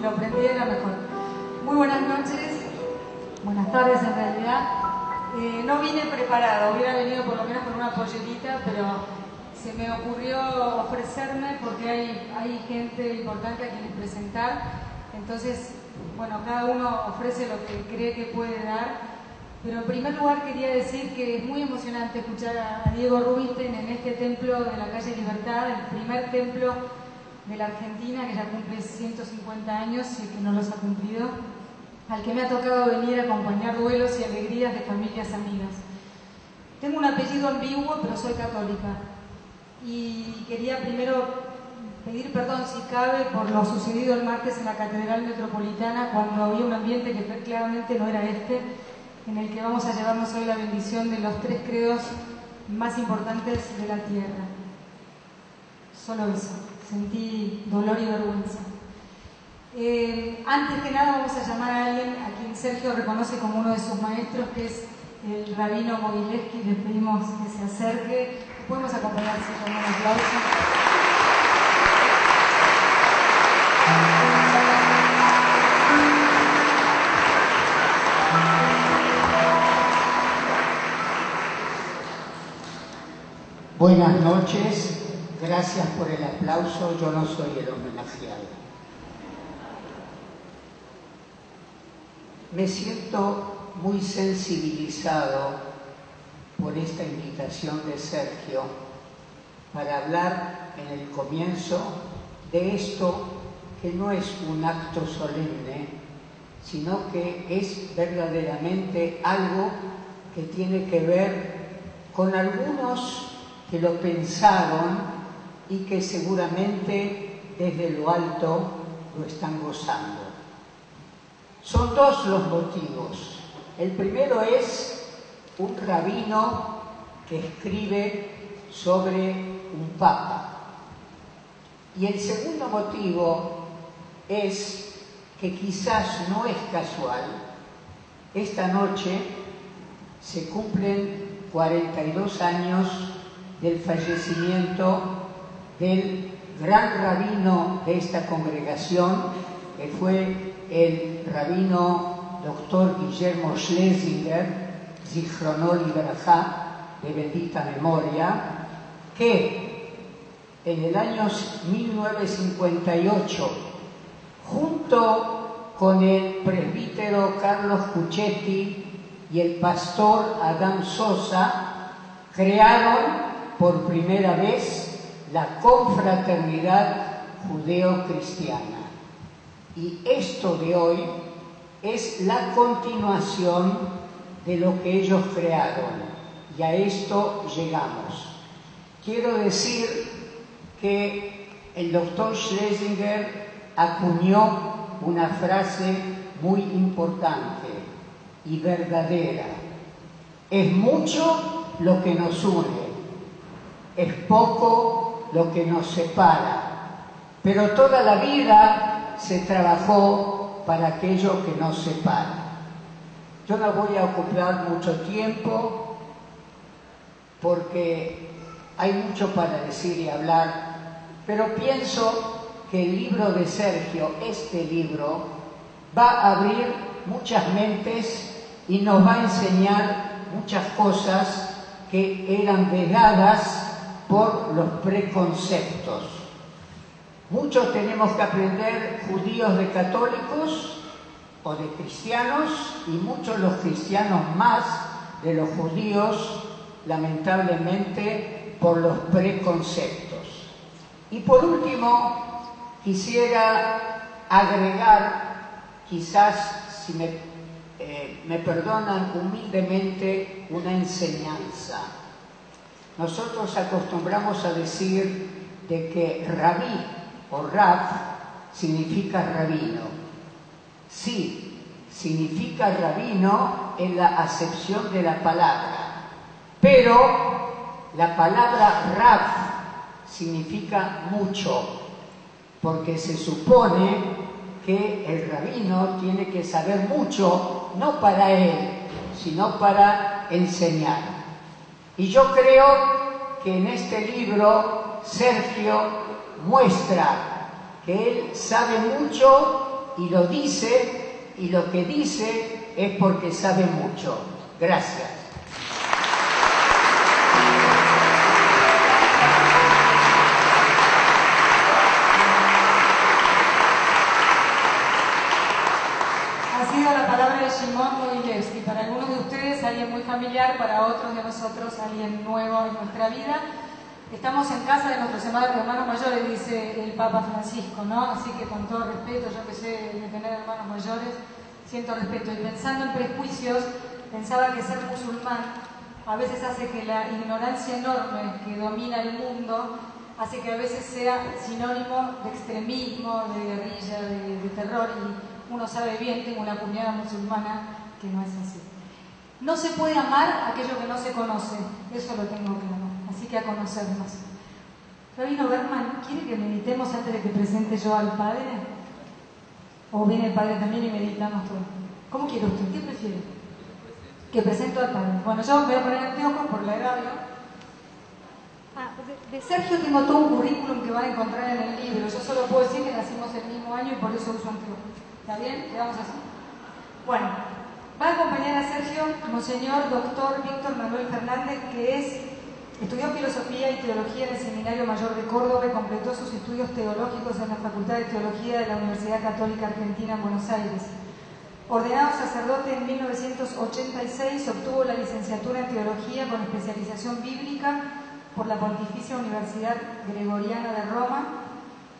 lo aprendiera mejor. Muy buenas noches, buenas tardes en realidad. No vine preparado, hubiera venido por lo menos con una pollerita, pero se me ocurrió ofrecerme porque hay gente importante a quienes presentar. Entonces, bueno, cada uno ofrece lo que cree que puede dar. Pero en primer lugar quería decir que es muy emocionante escuchar a Diego Rubinstein en este templo de la calle Libertad, el primer templo de la Argentina, que ya cumple 150 años y que no los ha cumplido, al que me ha tocado venir a acompañar duelos y alegrías de familias amigas. Tengo un apellido ambiguo, pero soy católica. Y quería primero pedir perdón, si cabe, por lo sucedido el martes en la Catedral Metropolitana, cuando había un ambiente que claramente no era este, en el que vamos a llevarnos hoy la bendición de los 3 credos más importantes de la tierra. Solo eso, sentí dolor y vergüenza. Antes que nada vamos a llamar a alguien a quien Sergio reconoce como uno de sus maestros, que es el rabino Mogileski. Le pedimos que se acerque. Podemos acompañarse con un aplauso. Buenas noches, gracias por el aplauso, yo no soy el homenajeado. Me siento muy sensibilizado por esta invitación de Sergio para hablar en el comienzo de esto que no es un acto solemne, sino que es verdaderamente algo que tiene que ver con algunos que lo pensaron y que seguramente desde lo alto lo están gozando. Son 2 los motivos. El primero es un rabino que escribe sobre un papa. Y el segundo motivo es que quizás no es casual. Esta noche se cumplen 42 años del fallecimiento del gran rabino de esta congregación, que fue el rabino Dr. Guillermo Schlesinger, Zichrono Libraja, de bendita memoria, que en el año 1958, junto con el presbítero Carlos Cuchetti y el pastor Adán Sosa, crearon por primera vez la confraternidad judeo-cristiana. Y esto de hoy es la continuación de lo que ellos crearon. Y a esto llegamos. Quiero decir que el doctor Schlesinger acuñó una frase muy importante y verdadera. Es mucho lo que nos une. Es poco lo que nos separa, pero toda la vida se trabajó para aquello que nos separa. Yo no voy a ocupar mucho tiempo porque hay mucho para decir y hablar, pero pienso que el libro de Sergio, este libro, va a abrir muchas mentes y nos va a enseñar muchas cosas que eran vedadas por los preconceptos. Muchos tenemos que aprender, judíos de católicos o de cristianos, y muchos los cristianos más de los judíos, lamentablemente, por los preconceptos. Y por último, quisiera agregar, quizás, si me perdonan humildemente, una enseñanza. Nosotros acostumbramos a decir de que rabí o rab significa rabino. Sí, significa rabino en la acepción de la palabra, pero la palabra rab significa mucho, porque se supone que el rabino tiene que saber mucho, no para él, sino para enseñar. Y yo creo que en este libro Sergio muestra que él sabe mucho y lo dice, y lo que dice es porque sabe mucho. Gracias. Ha sido la palabra de Shimon Moilevsky. Para algunos de ustedes alguien muy familiar, para otros de nosotros alguien nuevo en nuestra vida. Estamos en casa de nuestros hermanos mayores, dice el Papa Francisco, ¿no? Así que con todo respeto, yo que sé de tener hermanos mayores, siento respeto. Y pensando en prejuicios, pensaba que ser musulmán a veces hace que la ignorancia enorme que domina el mundo hace que a veces sea sinónimo de extremismo, de guerrilla, de terror, y uno sabe bien, tengo una cuñada musulmana, que no es así. No se puede amar aquello que no se conoce, eso lo tengo claro. Así que a conocernos. Rabino Berman, ¿quiere que meditemos antes de que presente yo al Padre? ¿O viene el Padre también y meditamos todo? ¿Cómo quiere usted? ¿Qué prefiere? Que presento al Padre. Bueno, yo voy a poner anteojos por la edad, ¿no? De Sergio tengo todo un currículum que van a encontrar en el libro. Yo solo puedo decir que nacimos el mismo año y por eso uso anteojos. ¿Está bien? ¿Quedamos así? Bueno, va a acompañar a Sergio Monseñor Dr. Víctor Manuel Fernández, que estudió Filosofía y Teología en el Seminario Mayor de Córdoba y completó sus estudios teológicos en la Facultad de Teología de la Universidad Católica Argentina en Buenos Aires. Ordenado sacerdote en 1986, obtuvo la licenciatura en Teología con especialización bíblica por la Pontificia Universidad Gregoriana de Roma.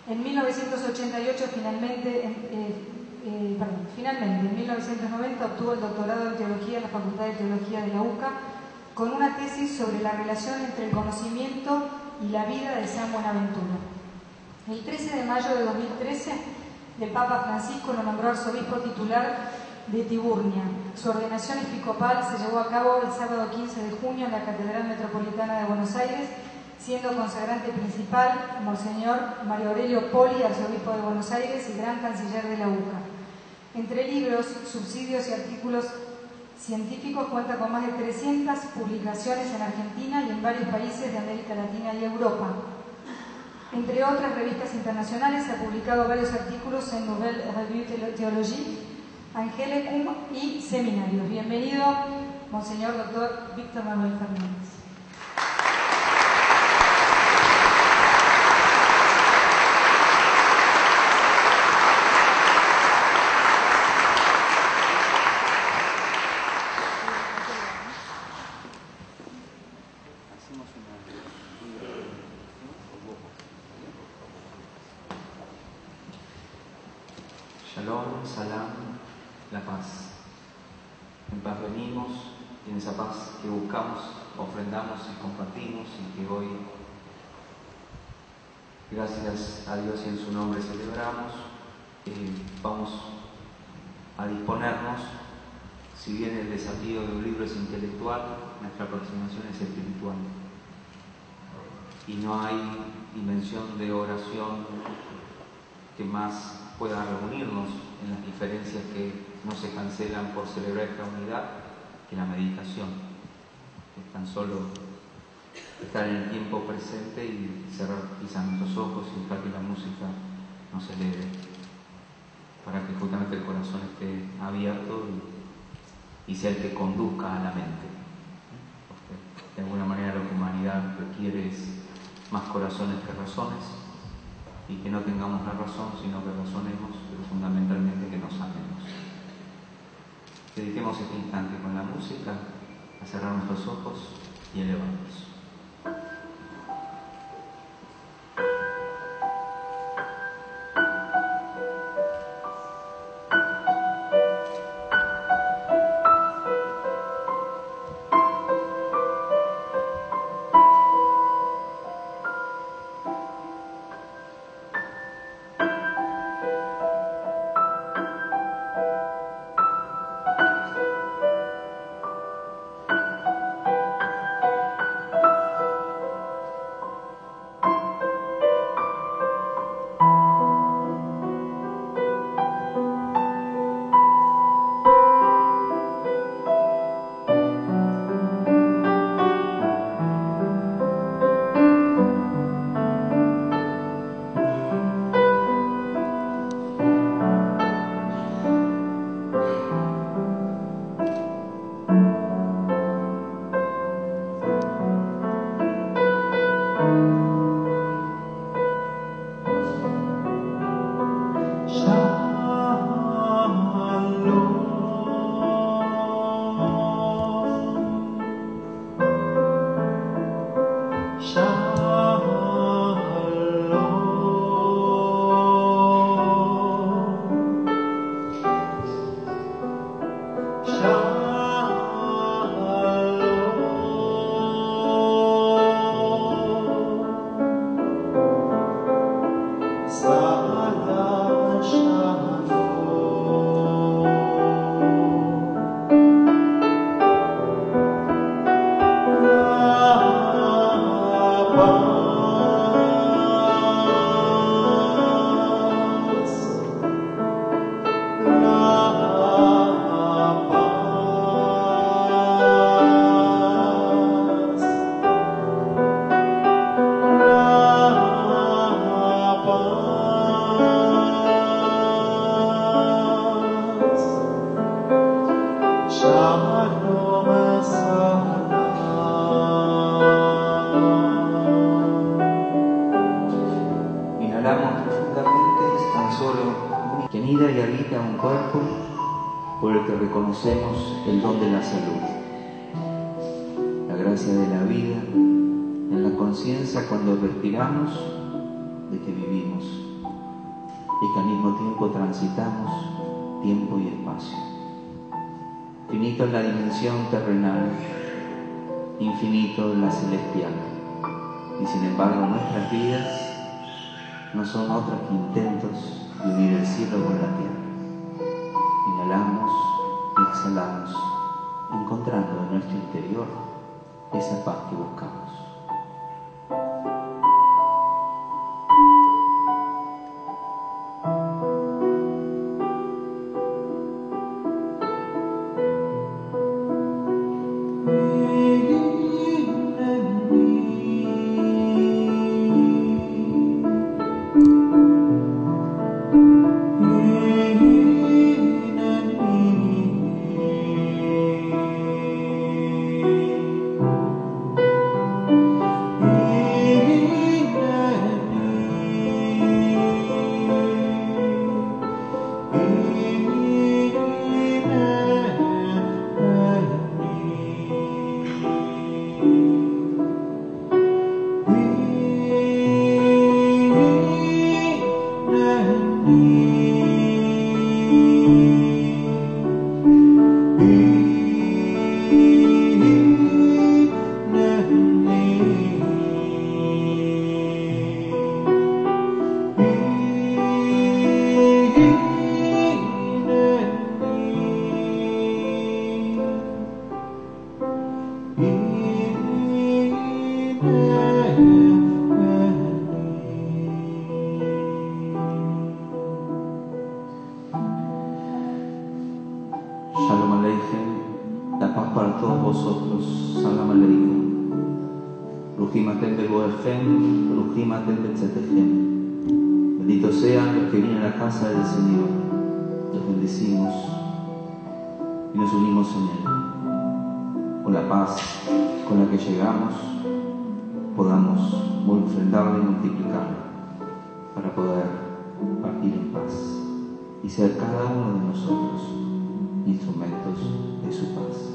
En 1988, finalmente, en 1990 obtuvo el doctorado en Teología en la Facultad de Teología de la UCA, con una tesis sobre la relación entre el conocimiento y la vida de San Buenaventura. El 13 de mayo de 2013, el Papa Francisco lo nombró arzobispo titular de Tiburnia. Su ordenación episcopal se llevó a cabo el sábado 15 de junio en la Catedral Metropolitana de Buenos Aires, siendo consagrante principal Monseñor Mario Aurelio Poli, arzobispo de Buenos Aires y gran canciller de la UCA. Entre libros, subsidios y artículos científicos cuenta con más de 300 publicaciones en Argentina y en varios países de América Latina y Europa. Entre otras revistas internacionales, ha publicado varios artículos en Nouvelle Revue Théologie, Angelicum y seminarios. Bienvenido, Monseñor Dr. Víctor Manuel Fernández. Shalom, salam, la paz. En paz venimos y en esa paz que buscamos, ofrendamos y compartimos, y que hoy, gracias a Dios y en su nombre celebramos, vamos a disponernos. Si bien el desafío de un libro es intelectual, nuestra aproximación es espiritual. Y no hay dimensión de oración que más pueda reunirnos en las diferencias que no se cancelan por celebrar esta unidad, que la meditación. Es tan solo estar en el tiempo presente y cerrar quizás nuestros ojos y dejar que la música nos eleve, para que justamente el corazón esté abierto y sea el que conduzca a la mente. Porque de alguna manera lo que la humanidad requiere es más corazones que razones, y que no tengamos la razón, sino que razonemos, pero fundamentalmente que nos amemos. Dediquemos este instante con la música a cerrar nuestros ojos y elevarnos. Inhalamos profundamente, tan solo que anida y habita un cuerpo por el que reconocemos el don de la salud, la gracia de la vida, en la conciencia cuando respiramos de que vivimos y que al mismo tiempo transitamos tiempo y espacio. Finito en la dimensión terrenal, infinito en la celestial, y sin embargo nuestras vidas no son otros que intentos de unir el cielo con la tierra. Inhalamos y exhalamos, encontrando en nuestro interior esa paz que buscamos. Benditos sean los que vienen a la casa del Señor. Los bendecimos y nos unimos en Él. Con la paz con la que llegamos, podamos enfrentarla y multiplicarla para poder partir en paz y ser cada uno de nosotros instrumentos de su paz.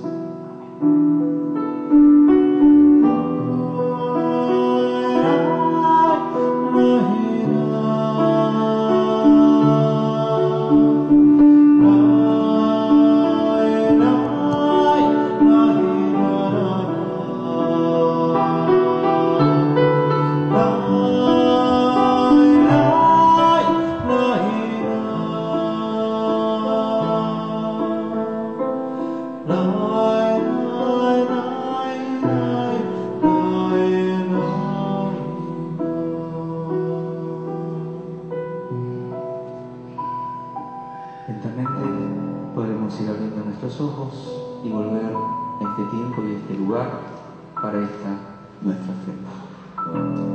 Amén.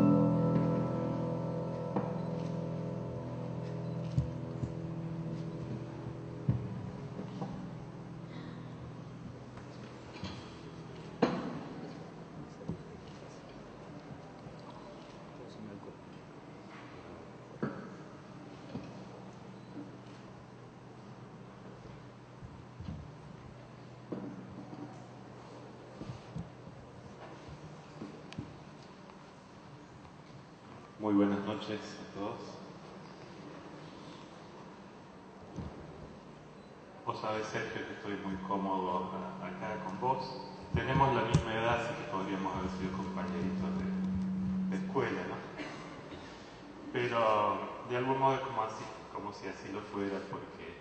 Muy buenas noches a todos. Vos sabés, Sergio, que estoy muy cómodo acá con vos. Tenemos la misma edad, así que podríamos haber sido compañeritos de escuela, ¿no? Pero de algún modo es como si así lo fuera, porque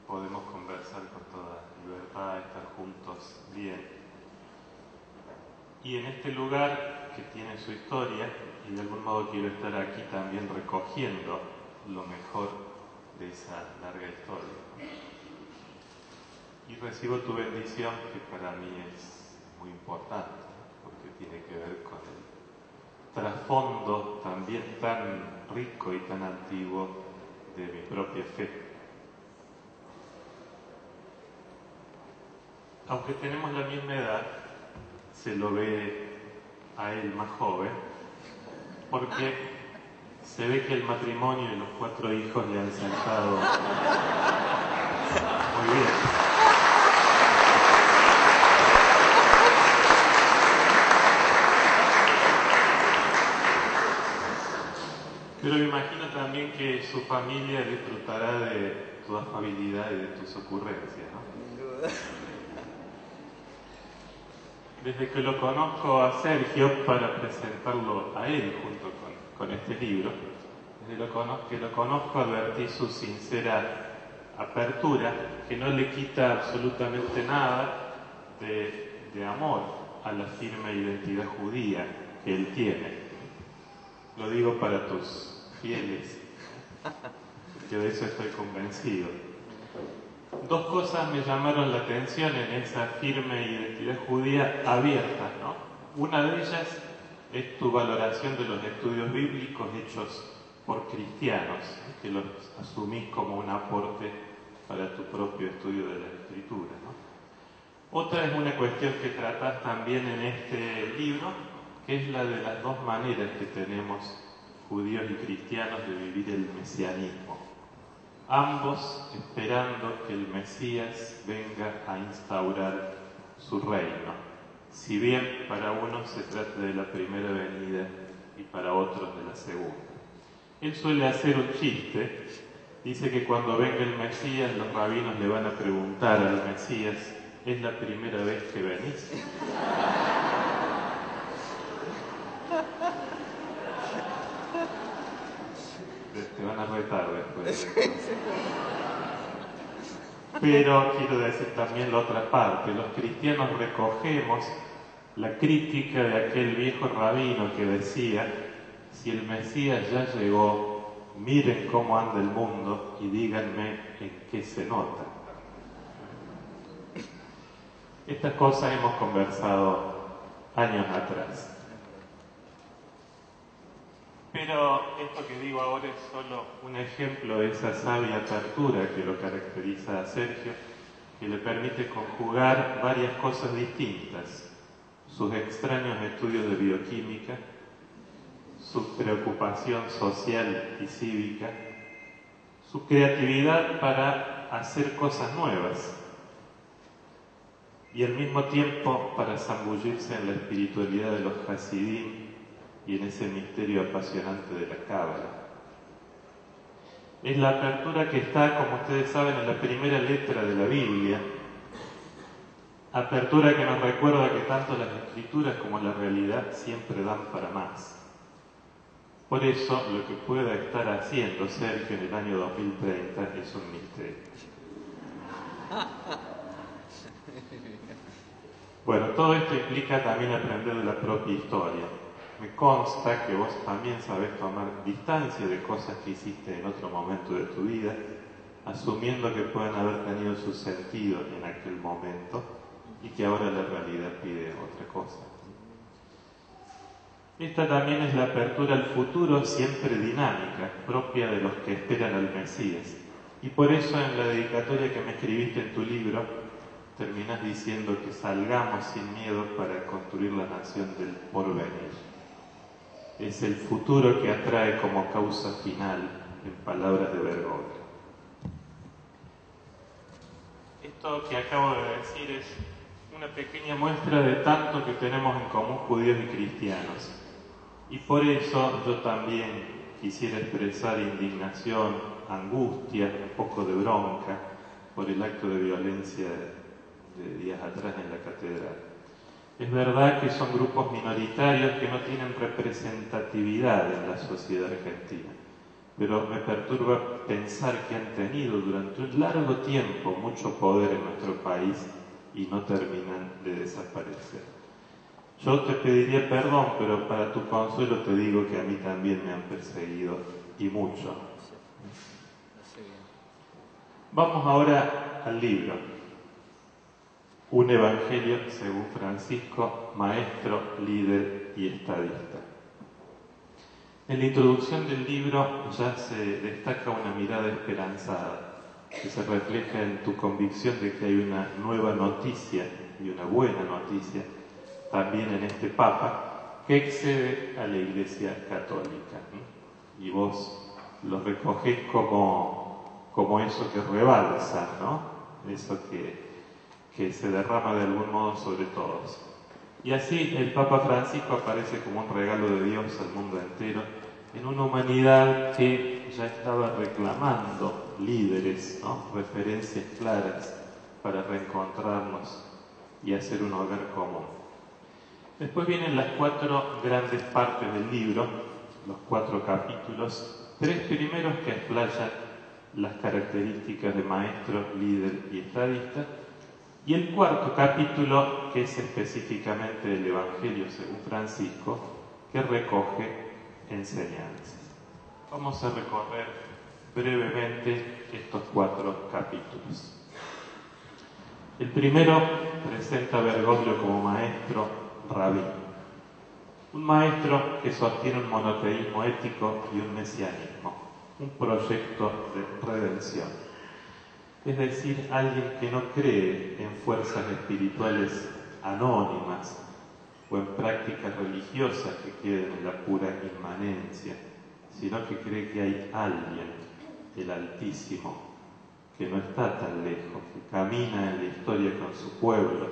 podemos conversar con toda libertad, estar juntos bien. Y en este lugar que tiene su historia, y de algún modo quiero estar aquí también recogiendo lo mejor de esa larga historia. Y recibo tu bendición, que para mí es muy importante, porque tiene que ver con el trasfondo también tan rico y tan antiguo de mi propia fe. Aunque tenemos la misma edad, se lo ve a él más joven, porque se ve que el matrimonio y los 4 hijos le han sentado muy bien. Pero me imagino también que su familia disfrutará de tu afabilidad y de tus ocurrencias, ¿no? Desde que lo conozco a Sergio para presentarlo a él junto con este libro, desde que lo conozco advertí su sincera apertura, que no le quita absolutamente nada de amor a la firme identidad judía que él tiene. Lo digo para tus fieles, que de eso estoy convencido. 2 cosas me llamaron la atención en esa firme identidad judía abierta, ¿no? Una de ellas es tu valoración de los estudios bíblicos hechos por cristianos, que los asumís como un aporte para tu propio estudio de la Escritura, ¿no? Otra es una cuestión que tratás también en este libro, que es la de las 2 maneras que tenemos judíos y cristianos de vivir el mesianismo, ambos esperando que el Mesías venga a instaurar su reino, si bien para unos se trata de la primera venida y para otros de la segunda. Él suele hacer un chiste, dice que cuando venga el Mesías los rabinos le van a preguntar al Mesías: ¿es la primera vez que venís? Te van a retar después. Pero quiero decir también la otra parte. Los cristianos recogemos la crítica de aquel viejo rabino que decía: si el Mesías ya llegó, miren cómo anda el mundo y díganme en qué se nota. Estas cosas hemos conversado años atrás. Pero esto que digo ahora es solo un ejemplo de esa sabia apertura que lo caracteriza a Sergio, que le permite conjugar varias cosas distintas: sus extraños estudios de bioquímica, su preocupación social y cívica, su creatividad para hacer cosas nuevas y al mismo tiempo para zambullirse en la espiritualidad de los Hasidim y en ese misterio apasionante de la Cábala. Es la apertura que está, como ustedes saben, en la primera letra de la Biblia, apertura que nos recuerda que tanto las Escrituras como la realidad siempre dan para más. Por eso, lo que pueda estar haciendo Sergio en el año 2030 es un misterio. Bueno, todo esto implica también aprender de la propia historia. Me consta que vos también sabés tomar distancia de cosas que hiciste en otro momento de tu vida, asumiendo que pueden haber tenido su sentido en aquel momento y que ahora la realidad pide otra cosa. Esta también es la apertura al futuro siempre dinámica, propia de los que esperan al Mesías. Y por eso en la dedicatoria que me escribiste en tu libro, terminás diciendo que salgamos sin miedo para construir la nación del porvenir. Es el futuro que atrae como causa final, en palabras de Bergoglio. Esto que acabo de decir es una pequeña muestra de tanto que tenemos en común judíos y cristianos. Y por eso yo también quisiera expresar indignación, angustia, un poco de bronca por el acto de violencia de días atrás en la catedral. Es verdad que son grupos minoritarios que no tienen representatividad en la sociedad argentina, pero me perturba pensar que han tenido durante un largo tiempo mucho poder en nuestro país y no terminan de desaparecer. Yo te pediría perdón, pero para tu consuelo te digo que a mí también me han perseguido y mucho. Vamos ahora al libro. Un evangelio según Francisco, maestro, líder y estadista. En la introducción del libro ya se destaca una mirada esperanzada que se refleja en tu convicción de que hay una nueva noticia y una buena noticia también en este Papa que excede a la Iglesia Católica. Y vos lo recogés como eso que rebalsa, ¿no? Eso que se derrama de algún modo sobre todos. Y así el Papa Francisco aparece como un regalo de Dios al mundo entero, en una humanidad que ya estaba reclamando líderes, ¿no? Referencias claras para reencontrarnos y hacer un hogar común. Después vienen las 4 grandes partes del libro, los 4 capítulos, 3 primeros que explayan las características de maestro, líder y estadista, y el 4º capítulo, que es específicamente el Evangelio según Francisco, que recoge enseñanzas. Vamos a recorrer brevemente estos 4 capítulos. El primero presenta a Bergoglio como maestro, rabí. Un maestro que sostiene un monoteísmo ético y un mesianismo, un proyecto de redención. Es decir, alguien que no cree en fuerzas espirituales anónimas o en prácticas religiosas que queden en la pura inmanencia, sino que cree que hay alguien, el Altísimo, que no está tan lejos, que camina en la historia con su pueblo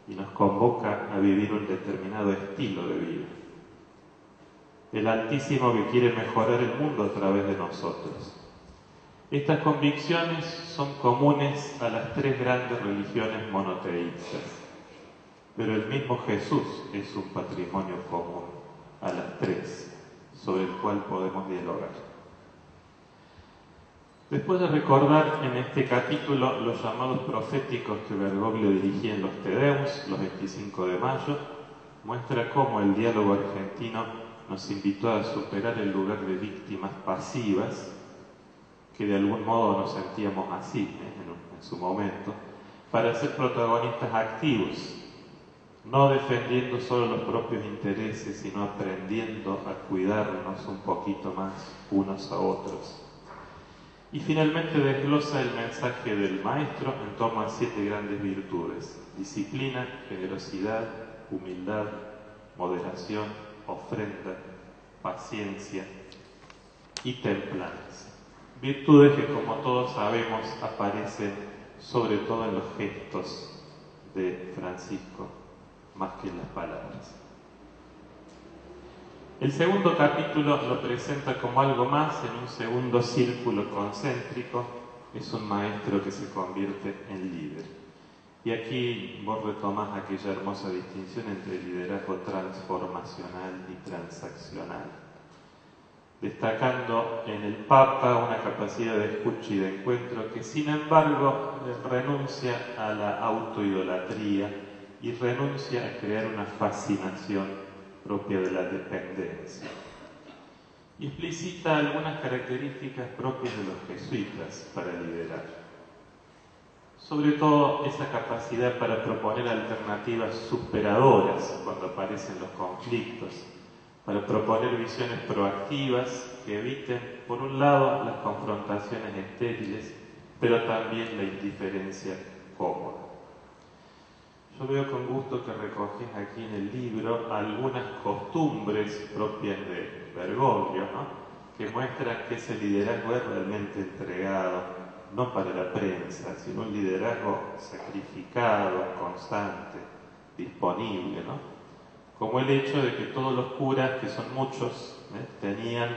y nos convoca a vivir un determinado estilo de vida. El Altísimo que quiere mejorar el mundo a través de nosotros. Estas convicciones son comunes a las 3 grandes religiones monoteístas, pero el mismo Jesús es un patrimonio común a las 3, sobre el cual podemos dialogar. Después de recordar en este capítulo los llamados proféticos que Bergoglio dirigía en los Te Deums, los 25 de mayo, muestra cómo el diálogo argentino nos invitó a superar el lugar de víctimas pasivas, que de algún modo nos sentíamos así en su momento, para ser protagonistas activos, no defendiendo solo los propios intereses, sino aprendiendo a cuidarnos un poquito más unos a otros. Y finalmente desglosa el mensaje del maestro en torno a 7 grandes virtudes: disciplina, generosidad, humildad, moderación, ofrenda, paciencia y templanza. Virtudes que, como todos sabemos, aparecen sobre todo en los gestos de Francisco, más que en las palabras. El segundo capítulo lo presenta como algo más en un segundo círculo concéntrico. Es un maestro que se convierte en líder. Y aquí vos retomás aquella hermosa distinción entre liderazgo transformacional y transaccional, destacando en el Papa una capacidad de escucha y de encuentro que, sin embargo, renuncia a la autoidolatría y renuncia a crear una fascinación propia de la dependencia. Y explicita algunas características propias de los jesuitas para liderar. Sobre todo esa capacidad para proponer alternativas superadoras cuando aparecen los conflictos, para proponer visiones proactivas que eviten, por un lado, las confrontaciones estériles, pero también la indiferencia cómoda. Yo veo con gusto que recoges aquí en el libro algunas costumbres propias de Bergoglio, ¿no? Que muestran que ese liderazgo es realmente entregado, no para la prensa, sino un liderazgo sacrificado, constante, disponible, ¿no? Como el hecho de que todos los curas, que son muchos, tenían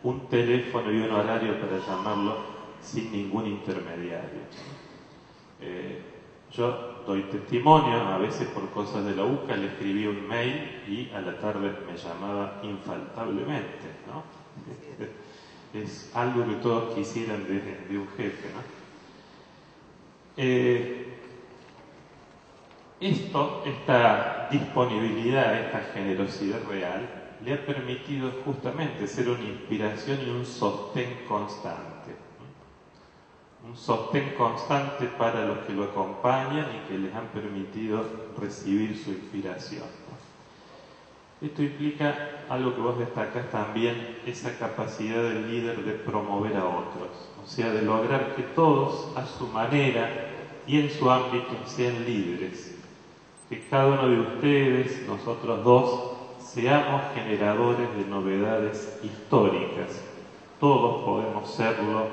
un teléfono y un horario para llamarlo sin ningún intermediario. Yo doy testimonio, a veces por cosas de la UCA le escribí un mail y a la tarde me llamaba infaltablemente, ¿no? Es algo que todos quisieran de un jefe, ¿no? Esta disponibilidad, esta generosidad real, le ha permitido justamente ser una inspiración y un sostén constante. Un sostén constante para los que lo acompañan y que les han permitido recibir su inspiración. Esto implica algo que vos destacás también, esa capacidad del líder de promover a otros, o sea, de lograr que todos a su manera y en su ámbito sean líderes, que cada uno de ustedes, nosotros dos, seamos generadores de novedades históricas. Todos podemos serlo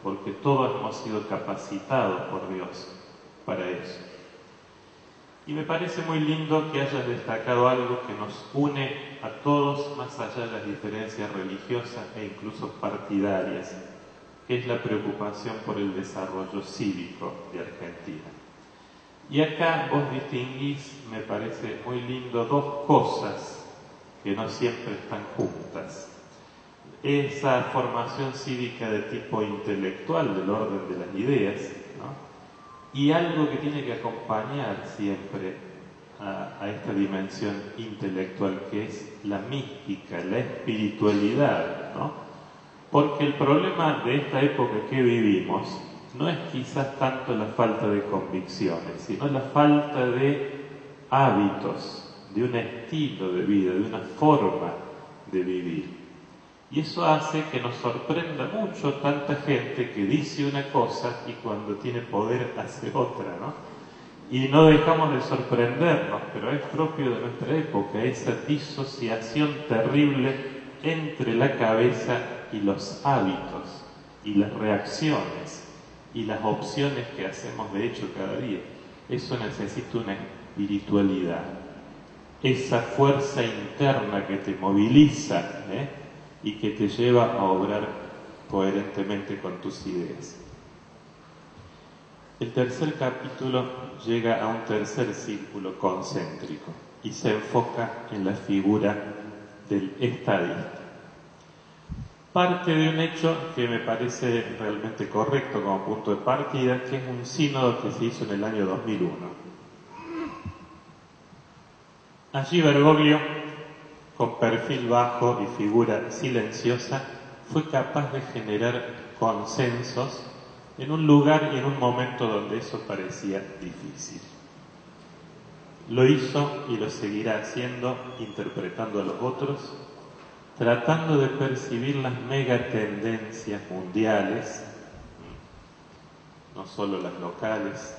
porque todos hemos sido capacitados por Dios para eso. Y me parece muy lindo que hayas destacado algo que nos une a todos más allá de las diferencias religiosas e incluso partidarias, que es la preocupación por el desarrollo cívico de Argentina. Y acá vos distinguís, me parece muy lindo, dos cosas que no siempre están juntas. Esa formación cívica de tipo intelectual, del orden de las ideas, ¿no? Y algo que tiene que acompañar siempre a esta dimensión intelectual, que es la mística, la espiritualidad, ¿no? Porque el problema de esta época que vivimos no es quizás tanto la falta de convicciones, sino la falta de hábitos, de un estilo de vida, de una forma de vivir. Y eso hace que nos sorprenda mucho tanta gente que dice una cosa y cuando tiene poder hace otra, ¿no? Y no dejamos de sorprendernos, pero es propio de nuestra época, esa disociación terrible entre la cabeza y los hábitos, y las reacciones, y las opciones que hacemos de hecho cada día. Eso necesita una espiritualidad, esa fuerza interna que te moviliza, y que te lleva a obrar coherentemente con tus ideas. El tercer capítulo llega a un tercer círculo concéntrico y se enfoca en la figura del estadista. Parte de un hecho que me parece realmente correcto como punto de partida, que es un sínodo que se hizo en el año 2001. Allí Bergoglio, con perfil bajo y figura silenciosa, fue capaz de generar consensos en un lugar y en un momento donde eso parecía difícil. Lo hizo y lo seguirá haciendo, interpretando a los otros, tratando de percibir las megatendencias mundiales, no solo las locales,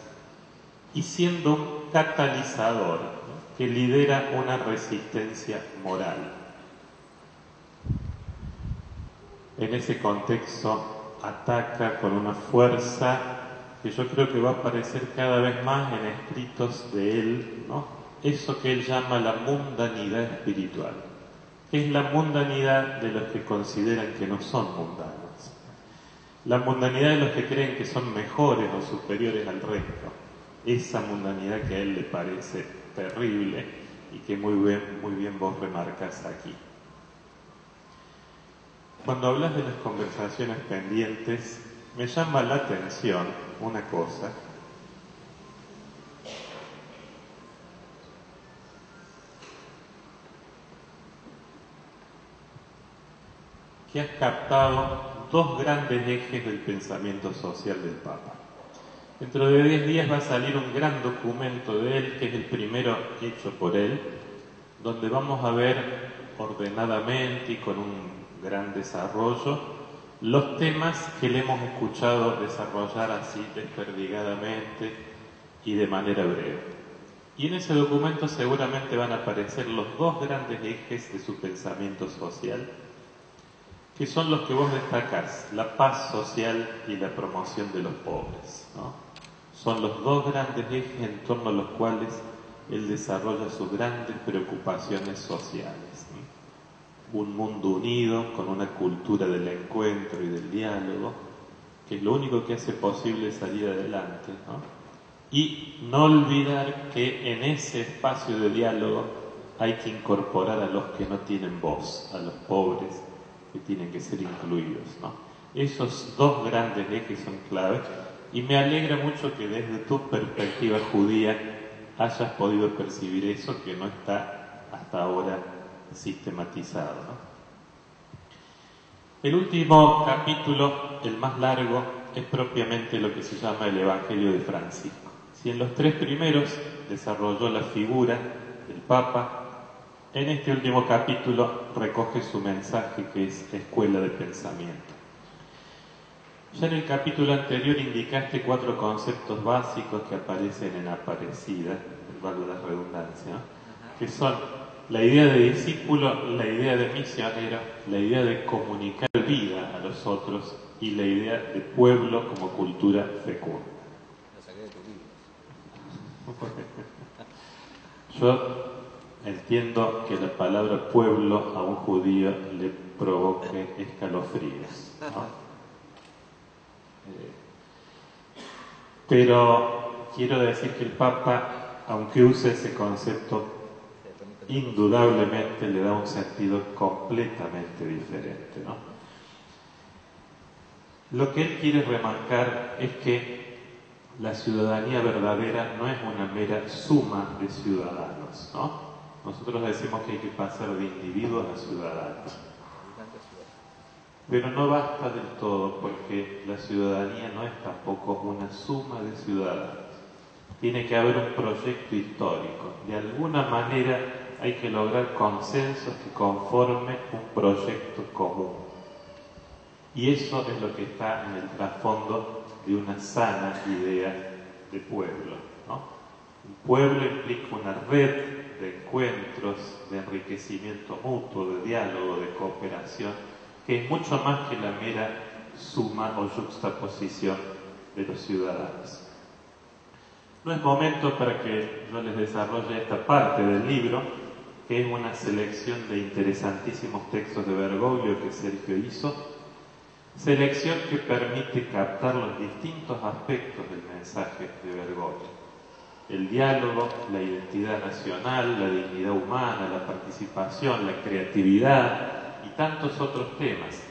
y siendo un catalizador, ¿no?, que lidera una resistencia moral. En ese contexto ataca con una fuerza que yo creo que va a aparecer cada vez más en escritos de él, ¿no?, eso que él llama la mundanidad espiritual, que es la mundanidad de los que consideran que no son mundanos, la mundanidad de los que creen que son mejores o superiores al resto, esa mundanidad que a él le parece terrible y que muy bien vos remarcas aquí. Cuando hablas de las conversaciones pendientes, me llama la atención una cosa, que has captado dos grandes ejes del pensamiento social del Papa. Dentro de 10 días va a salir un gran documento de él, que es el primero hecho por él, donde vamos a ver ordenadamente y con un gran desarrollo los temas que le hemos escuchado desarrollar así desperdigadamente y de manera breve. Y en ese documento seguramente van a aparecer los dos grandes ejes de su pensamiento social, que son los que vos destacás, la paz social y la promoción de los pobres, ¿no? Son los dos grandes ejes en torno a los cuales él desarrolla sus grandes preocupaciones sociales, ¿no? Un mundo unido, con una cultura del encuentro y del diálogo, que es lo único que hace posible salir adelante, ¿no? Y no olvidar que en ese espacio de diálogo hay que incorporar a los que no tienen voz, a los pobres, que tienen que ser incluidos, ¿no? Esos dos grandes ejes son claves y me alegra mucho que desde tu perspectiva judía hayas podido percibir eso que no está hasta ahora sistematizado, ¿no? El último capítulo, el más largo, es propiamente lo que se llama el Evangelio de Francisco. Si en los tres primeros desarrolló la figura del Papa, en este último capítulo recoge su mensaje, que es escuela de pensamiento. Ya en el capítulo anterior indicaste 4 conceptos básicos que aparecen en Aparecida, valga la redundancia, ¿no? Que son la idea de discípulo, la idea de misionero, la idea de comunicar vida a los otros y la idea de pueblo como cultura fecunda. Lo saqué de tu libro. Yo entiendo que la palabra pueblo a un judío le provoque escalofríos, ¿no? Pero quiero decir que el Papa, aunque use ese concepto, indudablemente le da un sentido completamente diferente, ¿no? Lo que él quiere remarcar es que la ciudadanía verdadera no es una mera suma de ciudadanos, ¿no? Nosotros decimos que hay que pasar de individuos a ciudadanos. Pero no basta del todo, porque la ciudadanía no es tampoco una suma de ciudadanos. Tiene que haber un proyecto histórico. De alguna manera hay que lograr consensos que conformen un proyecto común. Y eso es lo que está en el trasfondo de una sana idea de pueblo, ¿no? Un pueblo implica una red de encuentros, de enriquecimiento mutuo, de diálogo, de cooperación, que es mucho más que la mera suma o juxtaposición de los ciudadanos. No es momento para que yo les desarrolle esta parte del libro, que es una selección de interesantísimos textos de Bergoglio que Sergio hizo, selección que permite captar los distintos aspectos del mensaje de Bergoglio: el diálogo, la identidad nacional, la dignidad humana, la participación, la creatividad y tantos otros temas.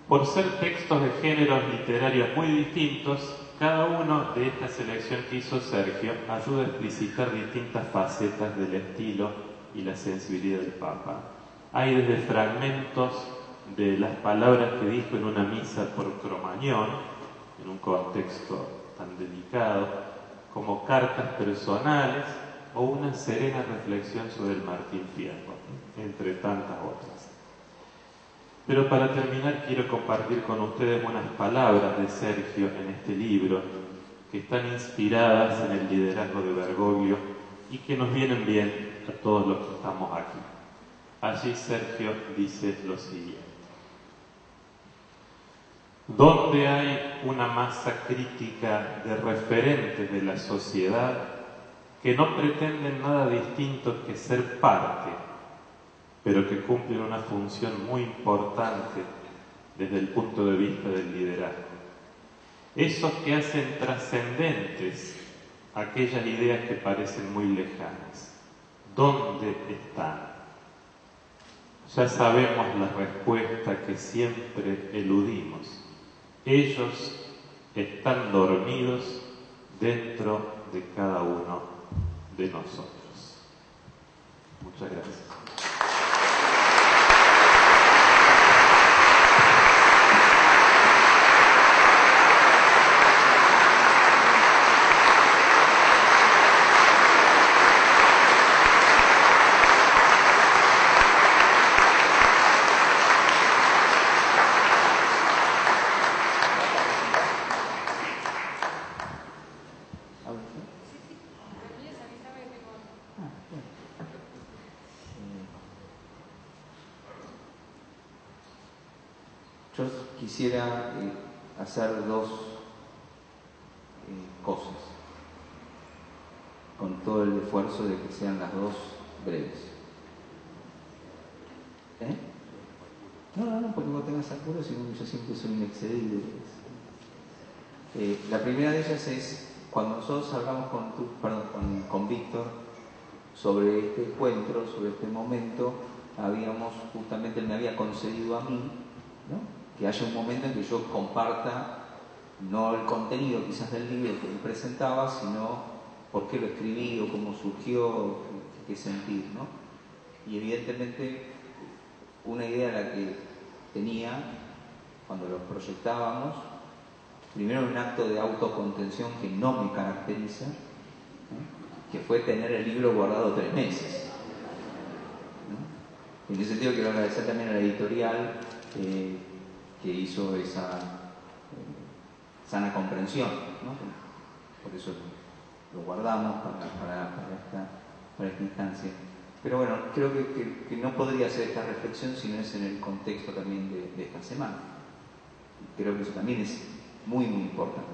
Por ser textos de géneros literarios muy distintos, cada uno de esta selección que hizo Sergio ayuda a explicitar distintas facetas del estilo y la sensibilidad del Papa. Hay desde fragmentos de las palabras que dijo en una misa por Cromañón, en un contexto tan delicado, como cartas personales o una serena reflexión sobre el Martín Fierro, entre tantas otras. Pero para terminar quiero compartir con ustedes unas palabras de Sergio en este libro que están inspiradas en el liderazgo de Bergoglio y que nos vienen bien a todos los que estamos aquí. Allí Sergio dice lo siguiente: donde hay una masa crítica de referentes de la sociedad que no pretenden nada distinto que ser parte, pero que cumplen una función muy importante desde el punto de vista del liderazgo. Esos que hacen trascendentes aquellas ideas que parecen muy lejanas. ¿Dónde están? Ya sabemos la respuesta que siempre eludimos. Ellos están dormidos dentro de cada uno de nosotros. Muchas gracias. Yo quisiera hacer dos cosas, con todo el esfuerzo de que sean las dos breves. No, porque vos tengas apuro, sino que yo siempre soy inexcedible. La primera de ellas es, cuando nosotros hablamos con Víctor sobre este encuentro, sobre este momento, justamente él me había concedido a mí, ¿no?, que haya un momento en que yo comparta no el contenido quizás del libro que él presentaba, sino por qué lo escribí o cómo surgió, qué sentir, ¿no? Y evidentemente una idea la que tenía cuando lo proyectábamos, primero un acto de autocontención que no me caracteriza, ¿no?, que fue tener el libro guardado 3 meses, ¿no? En ese sentido quiero agradecer también a la editorial que hizo esa sana comprensión, ¿no? Por eso lo guardamos para esta instancia. Pero bueno, creo que no podría hacer esta reflexión si no es en el contexto también de esta semana. Creo que eso también es muy, muy importante.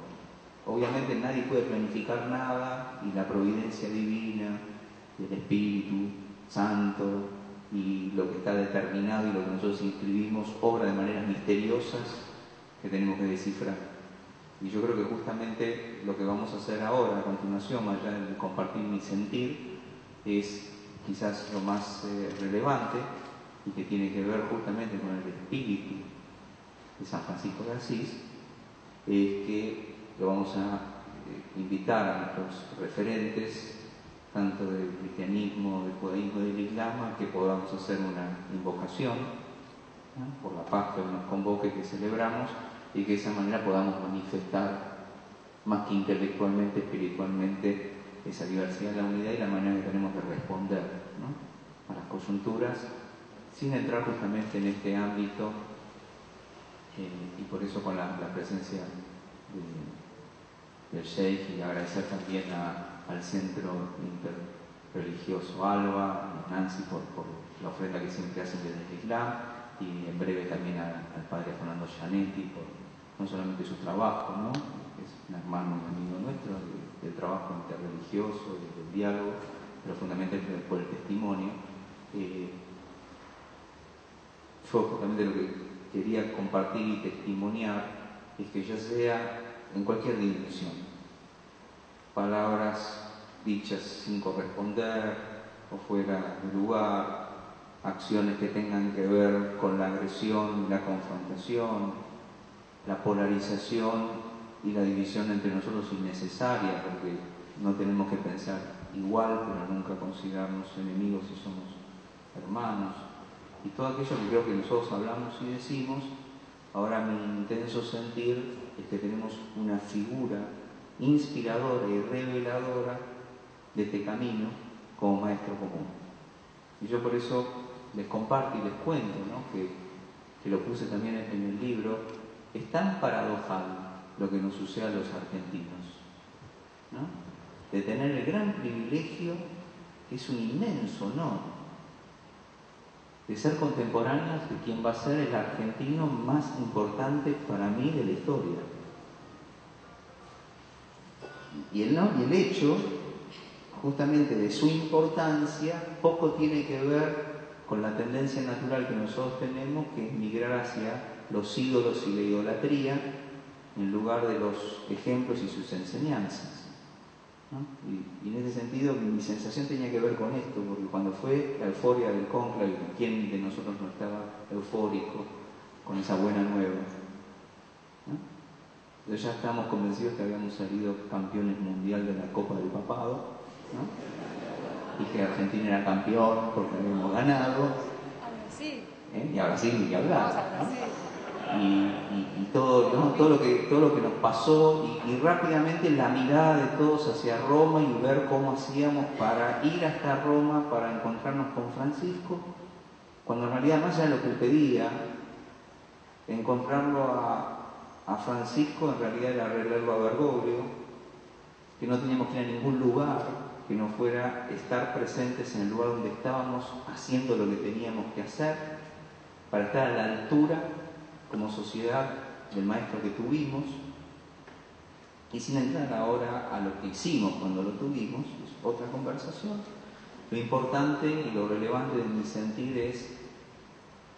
Obviamente nadie puede planificar nada, y la providencia divina, el Espíritu Santo y lo que está determinado y lo que nosotros inscribimos obra de maneras misteriosas que tenemos que descifrar. Y yo creo que justamente lo que vamos a hacer ahora, a continuación, más allá de compartir mi sentir, es quizás lo más relevante, y que tiene que ver justamente con el espíritu de San Francisco de Asís, es que lo vamos a invitar a nuestros referentes, tanto del cristianismo, del judaísmo y del islam, a que podamos hacer una invocación, ¿no?, por la paz que nos convoque, que celebramos, y que de esa manera podamos manifestar, más que intelectualmente, espiritualmente, esa diversidad de la unidad y la manera que tenemos de responder, ¿no?, a las coyunturas, sin entrar justamente en este ámbito, y por eso con la presencia del Sheikh, y agradecer también al Centro Interreligioso Alba y Nancy por la ofrenda que siempre hacen desde el Islam, y en breve también al padre Fernando Gianetti por no solamente su trabajo, ¿no?, que es un hermano y amigo nuestro, del trabajo interreligioso, del diálogo, pero fundamentalmente por el testimonio. Yo justamente lo que quería compartir y testimoniar es que ya sea en cualquier dimensión, palabras dichas sin corresponder o fuera de lugar, acciones que tengan que ver con la agresión y la confrontación, la polarización y la división entre nosotros innecesaria, porque no tenemos que pensar igual, pero nunca considerarnos enemigos si somos hermanos, y todo aquello que creo que nosotros hablamos y decimos. Ahora mi intenso sentir es que tenemos una figura inspiradora y reveladora de este camino como maestro común. Y yo por eso les comparto y les cuento, ¿no?, que lo puse también en el libro. Es tan paradojal lo que nos sucede a los argentinos, ¿no?, de tener el gran privilegio, que es un inmenso honor, de ser contemporáneos de quien va a ser el argentino más importante para mí de la historia. Y el hecho, justamente, de su importancia poco tiene que ver con la tendencia natural que nosotros tenemos, que es migrar hacia los ídolos y la idolatría en lugar de los ejemplos y sus enseñanzas, ¿no? Y en ese sentido mi sensación tenía que ver con esto, porque cuando fue la euforia del cónclave, ¿quién de nosotros no estaba eufórico con esa buena nueva, ¿no? Entonces ya estábamos convencidos que habíamos salido campeones mundial de la Copa del Papado, ¿no?, y que Argentina era campeón porque habíamos ganado. Sí. Y ahora sí, ni hablar, ¿no? Y todo, ¿no?, todo lo que nos pasó, y rápidamente la mirada de todos hacia Roma y ver cómo hacíamos para ir hasta Roma para encontrarnos con Francisco, cuando en realidad más allá de lo que él pedía, encontrarlo a Francisco en realidad era arreglarlo a Bergoglio, que no teníamos que ir a ningún lugar que no fuera estar presentes en el lugar donde estábamos, haciendo lo que teníamos que hacer para estar a la altura como sociedad del maestro que tuvimos, y sin entrar ahora a lo que hicimos cuando lo tuvimos, es otra conversación. Lo importante y lo relevante de mi sentir es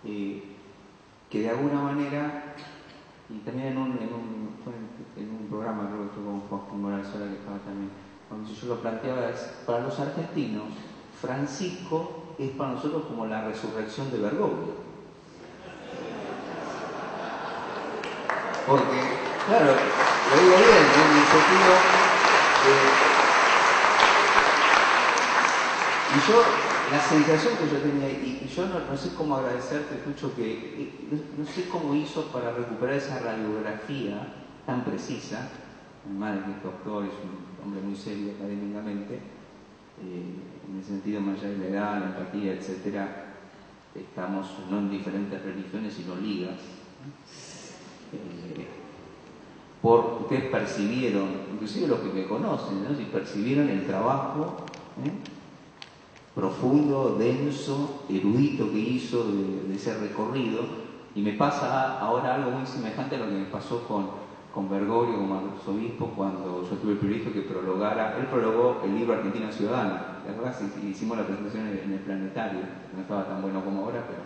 que de alguna manera, y también en un programa, creo que fue con Joaquín Morales Sola, que estaba también, cuando yo lo planteaba, es para los argentinos, Francisco es para nosotros como la resurrección de Bergoglio. Porque, claro, lo digo bien, ¿no? En el sentido y yo, la sensación que yo tenía, y yo no sé cómo agradecerte, Tucho, que no sé cómo hizo para recuperar esa radiografía tan precisa. Mi madre, que es doctor, es un hombre muy serio académicamente, en el sentido más allá de la edad, la empatía, etcétera, estamos no en diferentes religiones, sino ligas. Ustedes percibieron, inclusive los que me conocen, ¿no? Si percibieron el trabajo profundo, denso, erudito que hizo de ese recorrido, y me pasa ahora algo muy semejante a lo que me pasó con Bergoglio como arzobispo cuando yo tuve el privilegio que él prologó el libro Argentina Ciudadana. La verdad, hicimos la presentación en el Planetario, no estaba tan bueno como ahora, pero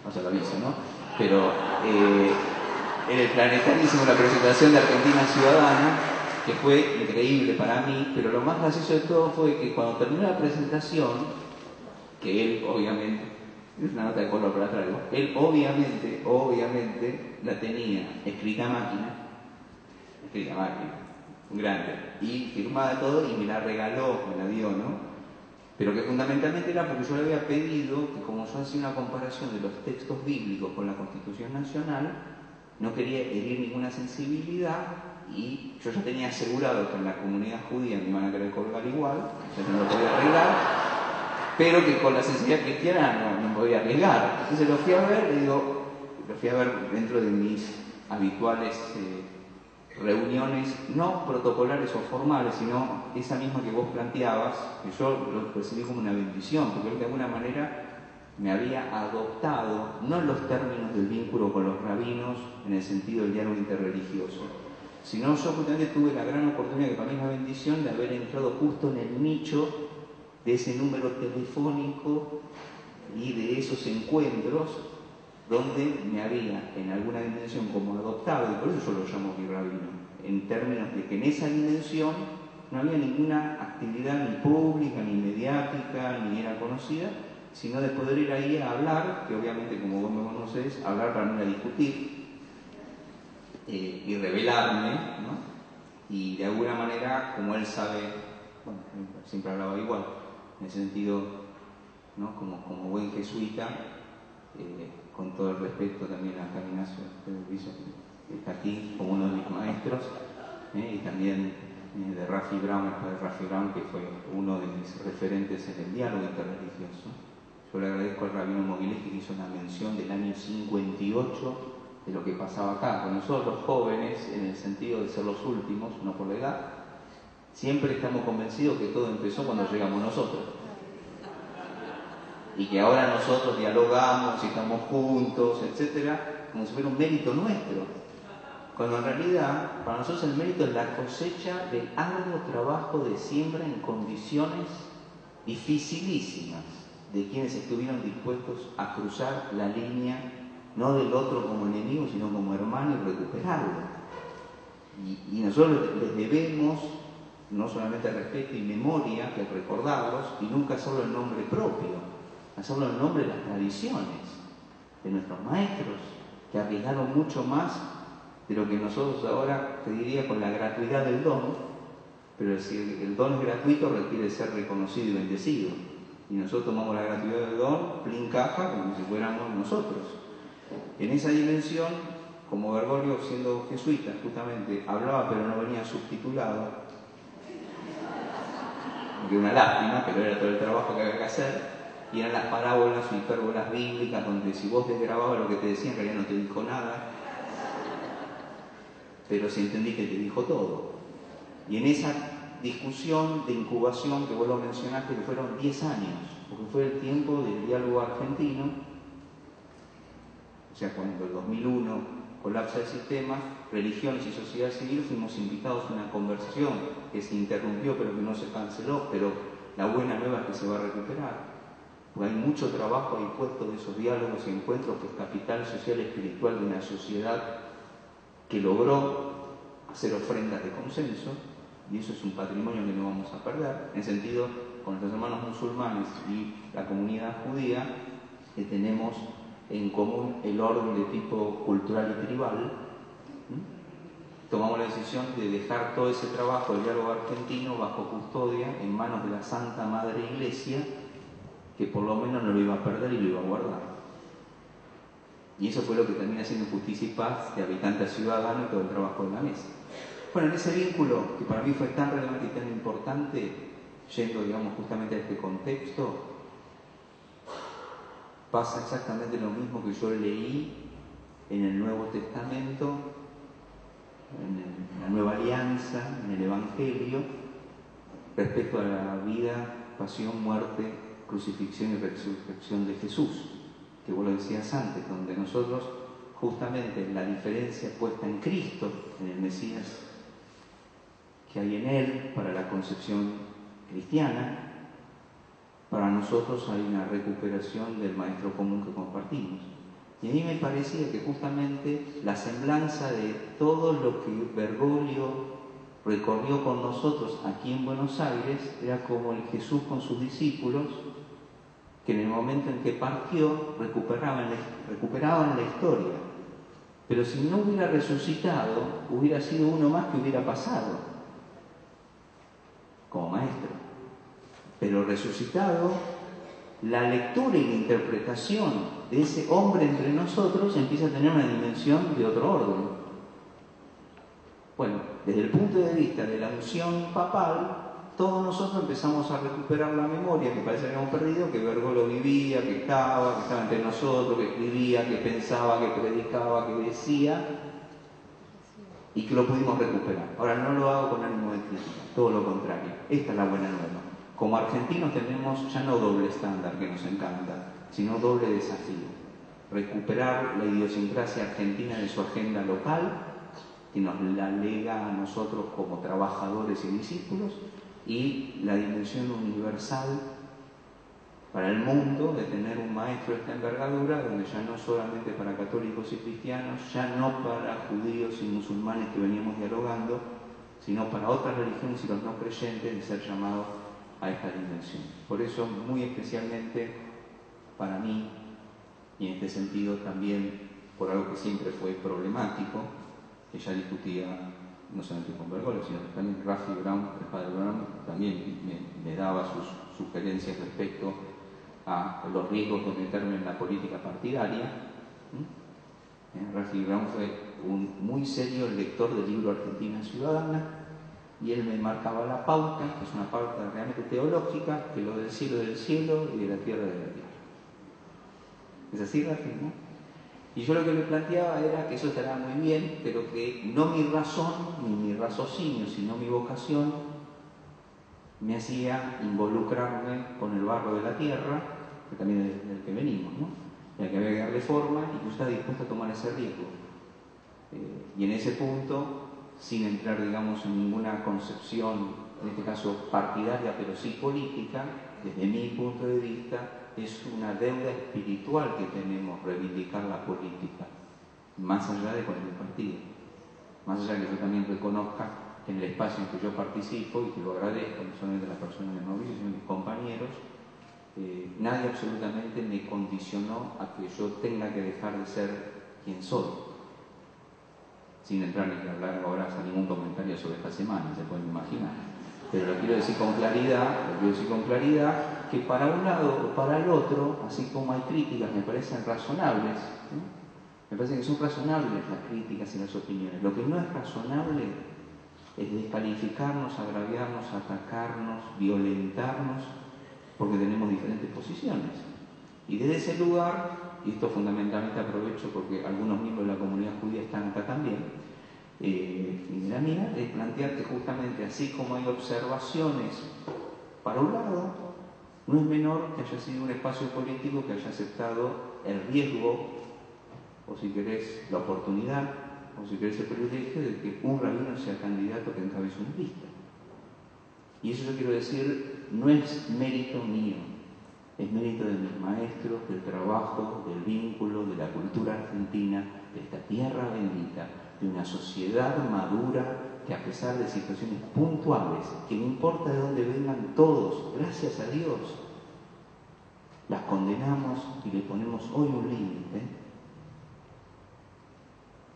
no se lo aviso, ¿no? Pero en el Planetario hicimos la presentación de Argentina Ciudadana, que fue increíble para mí, pero lo más gracioso de todo fue que cuando terminó la presentación, que él obviamente, es una nota de color para atrás, él obviamente la tenía escrita a máquina, grande, y firmada de todo, y me la regaló, me la dio, ¿no? Pero que fundamentalmente era porque yo le había pedido que, como yo hacía una comparación de los textos bíblicos con la Constitución Nacional, no quería herir ninguna sensibilidad, y yo ya tenía asegurado que en la comunidad judía me iban a querer colgar igual, o sea que no lo podía arreglar, pero que con la sensibilidad cristiana no me podía arriesgar. Entonces lo fui a ver, lo fui a ver dentro de mis habituales reuniones, no protocolares o formales, sino esa misma que vos planteabas, que yo lo percibí como una bendición, porque él de alguna manera me había adoptado, no en los términos del vínculo con los rabinos, en el sentido del diálogo interreligioso, sino yo justamente tuve la gran oportunidad, que para mí es una bendición, de haber entrado justo en el nicho de ese número telefónico y de esos encuentros donde me había en alguna dimensión como adoptado, y por eso yo lo llamo mi rabino, en términos de que en esa dimensión no había ninguna actividad ni pública, ni mediática, ni era conocida, sino de poder ir ahí a hablar, que obviamente, como vos me conocés, hablar para no ir a discutir y revelarme, ¿no? Y de alguna manera, como él sabe, bueno, siempre hablaba igual, en el sentido, ¿no? Como buen jesuita, con todo el respeto también a Juan Ignacio, que está aquí como uno de mis maestros, y también de Rafi Brown, el padre Rafi Brown, que fue uno de mis referentes en el diálogo interreligioso. Yo le agradezco al rabino Mogileski, que hizo una mención del año 58 de lo que pasaba acá. Con nosotros los jóvenes, en el sentido de ser los últimos, no por la edad, siempre estamos convencidos que todo empezó cuando llegamos nosotros. Y que ahora nosotros dialogamos y estamos juntos, etcétera, como si fuera un mérito nuestro. Cuando en realidad, para nosotros el mérito es la cosecha del arduo trabajo de siembra en condiciones dificilísimas de quienes estuvieron dispuestos a cruzar la línea, no del otro como enemigo, sino como hermano, y recuperarlo. Y nosotros les debemos no solamente respeto y memoria, que recordarlos, y nunca solo el nombre propio, hacerlo en nombre de las tradiciones, de nuestros maestros, que arriesgaron mucho más de lo que nosotros ahora, te diría, con la gratuidad del don, pero si el don es gratuito, requiere ser reconocido y bendecido. Y nosotros tomamos la gratuidad del don, plin caja, como si fuéramos nosotros. En esa dimensión, como Bergoglio, siendo jesuita, justamente, hablaba pero no venía subtitulado, que una lástima, pero era todo el trabajo que había que hacer, y eran las parábolas o hipérbolas bíblicas, donde si vos desgrababas lo que te decía, en realidad no te dijo nada, pero sí entendí que te dijo todo. Y en esa discusión de incubación que vos lo mencionaste, que fueron 10 años, porque fue el tiempo del diálogo argentino, o sea, cuando en el 2001 colapsa el sistema, religiones y sociedad civil fuimos invitados a una conversación que se interrumpió pero que no se canceló, pero la buena nueva es que se va a recuperar. Porque hay mucho trabajo ahí puesto de esos diálogos y encuentros, que es capital social y espiritual de una sociedad que logró hacer ofrendas de consenso, y eso es un patrimonio que no vamos a perder, en el sentido con nuestros hermanos musulmanes y la comunidad judía, que tenemos en común el orden de tipo cultural y tribal, tomamos la decisión de dejar todo ese trabajo del diálogo argentino bajo custodia en manos de la Santa Madre Iglesia, que por lo menos no lo iba a perder y lo iba a guardar. Y eso fue lo que termina siendo Justicia y Paz de habitante a ciudadano y todo el trabajo de la mesa. Bueno, en ese vínculo, que para mí fue tan relevante y tan importante, yendo, digamos, justamente a este contexto, pasa exactamente lo mismo que yo leí en el Nuevo Testamento, en la Nueva Alianza, en el Evangelio, respecto a la vida, pasión, muerte, crucifixión y resurrección de Jesús, que vos lo decías antes, donde nosotros, justamente la diferencia puesta en Cristo, en el Mesías que hay en Él para la concepción cristiana, para nosotros hay una recuperación del Maestro común que compartimos. Y a mí me parecía que justamente la semblanza de todo lo que Bergoglio recorrió con nosotros aquí en Buenos Aires era como el Jesús con sus discípulos, que en el momento en que partió recuperaban la historia. Pero si no hubiera resucitado, hubiera sido uno más que hubiera pasado como maestro. Pero resucitado, la lectura y la interpretación de ese hombre entre nosotros empieza a tener una dimensión de otro orden. Bueno, desde el punto de vista de la unción papal, todos nosotros empezamos a recuperar la memoria que parece que habíamos perdido, que Bergoglio vivía, que estaba entre nosotros, que escribía, que pensaba, que predicaba, que decía, y que lo pudimos recuperar. Ahora, no lo hago con ánimo de crítica, todo lo contrario. Esta es la buena nueva. Como argentinos tenemos ya no doble estándar que nos encanta, sino doble desafío. Recuperar la idiosincrasia argentina de su agenda local, que nos la lega a nosotros como trabajadores y discípulos, y la dimensión universal para el mundo de tener un maestro de esta envergadura, donde ya no solamente para católicos y cristianos, ya no para judíos y musulmanes que veníamos dialogando, sino para otras religiones y los no creyentes, de ser llamados a esta dimensión. Por eso, muy especialmente para mí, y en este sentido también por algo que siempre fue problemático, que ya discutía no solamente con Bergoglio, sino que también Rafi Brown, el padre Brown, también me daba sus sugerencias respecto a los riesgos de meterme en la política partidaria. Rafi Brown fue un muy serio lector del libro Argentina Ciudadana, y él me marcaba la pauta, que es una pauta realmente teológica, que lo del cielo es del cielo y de la tierra es de la tierra. ¿Es así, Rafi, no? Y yo lo que le planteaba era que eso estará muy bien, pero que no mi razón, ni mi raciocinio, sino mi vocación, me hacía involucrarme con el barro de la tierra, que también es del que venimos, ¿no? Y al que había que darle forma, y que yo estaba dispuesto a tomar ese riesgo. Y en ese punto, sin entrar, digamos, en ninguna concepción, en este caso partidaria, pero sí política, desde mi punto de vista, es una deuda espiritual que tenemos reivindicar la política, más allá de cualquier partido. Más allá de que yo también reconozca en el espacio en que yo participo, y que lo agradezco, no solamente a las personas de Novillo, sino a mis compañeros, nadie absolutamente me condicionó a que yo tenga que dejar de ser quien soy. Sin entrar ni hablar ahora a ningún comentario sobre esta semana, se pueden imaginar. Pero lo quiero decir con claridad, que para un lado o para el otro, así como hay críticas, me parecen razonables, me parece que son razonables las críticas y las opiniones. Lo que no es razonable es descalificarnos, agraviarnos, atacarnos, violentarnos, porque tenemos diferentes posiciones. Y desde ese lugar, y esto fundamentalmente aprovecho porque algunos miembros de la comunidad judía están acá también, y de la mía, es plantear que justamente así como hay observaciones para un lado, no es menor que haya sido un espacio político que haya aceptado el riesgo, o si querés la oportunidad, o si querés el privilegio de que un rabino sea candidato que encabece una lista. Y eso yo quiero decir, no es mérito mío, es mérito de mis maestros, del trabajo, del vínculo, de la cultura argentina, de esta tierra bendita, de una sociedad madura que a pesar de situaciones puntuales, que no importa de dónde vengan todos, gracias a Dios, las condenamos y le ponemos hoy un límite.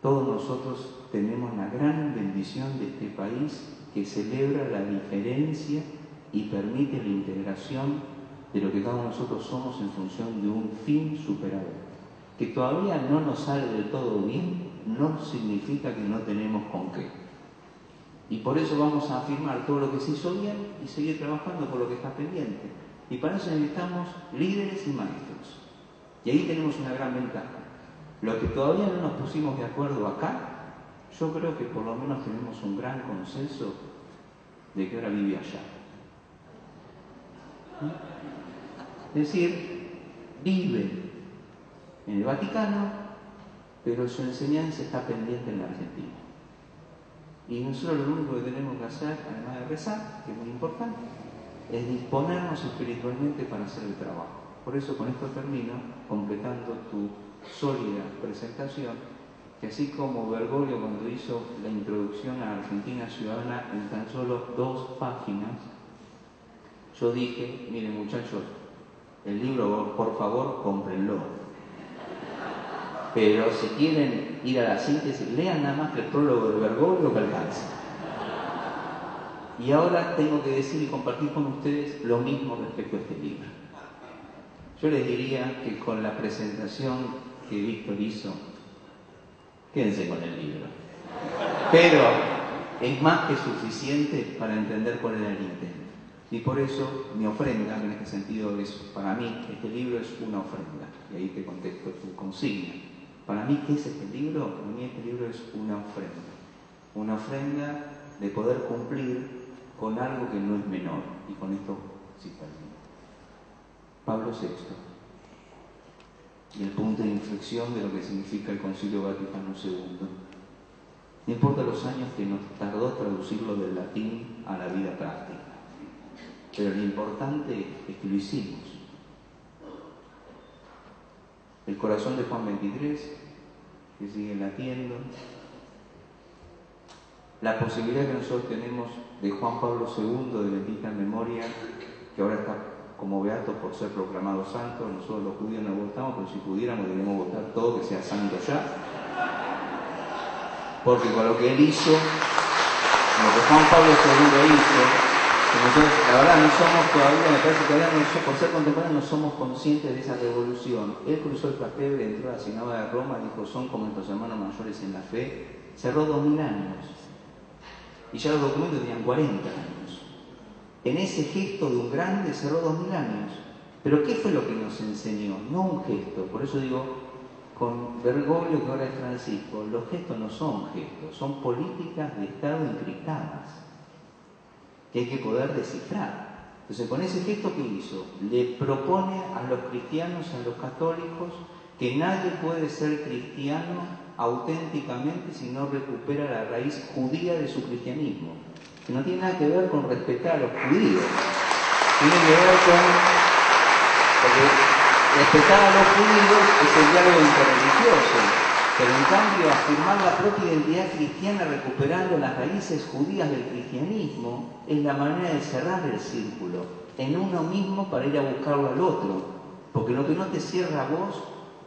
Todos nosotros tenemos la gran bendición de este país que celebra la diferencia y permite la integración de lo que cada uno de nosotros somos en función de un fin superador. Que todavía no nos sale del todo bien, no significa que no tenemos con qué. Y por eso vamos a afirmar todo lo que se hizo bien y seguir trabajando por lo que está pendiente. Y para eso necesitamos líderes y maestros. Y ahí tenemos una gran ventaja. Lo que todavía no nos pusimos de acuerdo acá, yo creo que por lo menos tenemos un gran consenso de que ahora vive allá. Es decir, vive en el Vaticano, pero su enseñanza está pendiente en la Argentina. Y nosotros lo único que tenemos que hacer, además de rezar, que es muy importante, es disponernos espiritualmente para hacer el trabajo. Por eso con esto termino, completando tu sólida presentación, que así como Bergoglio cuando hizo la introducción a Argentina Ciudadana en tan solo 2 páginas, yo dije, miren muchachos, el libro por favor cómprenlo. Pero si quieren ir a la síntesis, lean nada más que el prólogo de Bergoglio que alcanza. Y ahora tengo que decir y compartir con ustedes lo mismo respecto a este libro. Yo les diría que con la presentación que Víctor hizo, quédense con el libro. Pero es más que suficiente para entender cuál era el intento. Y por eso mi ofrenda, en este sentido, es para mí, este libro es una ofrenda. Y ahí te contesto tu consigna. Para mí, ¿qué es este libro? Para mí este libro es una ofrenda. Una ofrenda de poder cumplir con algo que no es menor. Y con esto sí termino. Pablo VI. Y el punto de inflexión de lo que significa el Concilio Vaticano II. No importa los años que nos tardó traducirlo del latín a la vida práctica. Pero lo importante es que lo hicimos. El corazón de Juan XXIII, que sigue latiendo. La posibilidad que nosotros tenemos de Juan Pablo II, de bendita memoria, que ahora está como beato por ser proclamado santo. Nosotros los judíos no votamos, pero si pudiéramos deberíamos votar todo que sea santo ya. Porque con lo que él hizo, con lo que Juan Pablo II hizo, nosotros, la verdad, no somos todavía, me parece que todavía no, por ser contemporáneos no somos conscientes de esa revolución. Él cruzó el Trastevere, entró a la sinagoga de Roma, dijo, son como nuestros hermanos mayores en la fe. Cerró 2000 años. Y ya los documentos tenían 40 años. En ese gesto de un grande cerró 2000 años. Pero ¿qué fue lo que nos enseñó? No un gesto. Por eso digo, con Bergoglio, que ahora es Francisco, los gestos no son gestos, son políticas de Estado encriptadas, que hay que poder descifrar. Entonces, con ese gesto que hizo, le propone a los cristianos, a los católicos, que nadie puede ser cristiano auténticamente si no recupera la raíz judía de su cristianismo, que no tiene nada que ver con respetar a los judíos, tiene que ver con... porque respetar a los judíos es el diálogo interreligioso. Pero en cambio, afirmar la propia identidad cristiana recuperando las raíces judías del cristianismo es la manera de cerrar el círculo en uno mismo para ir a buscarlo al otro. Porque lo que no te cierra a vos,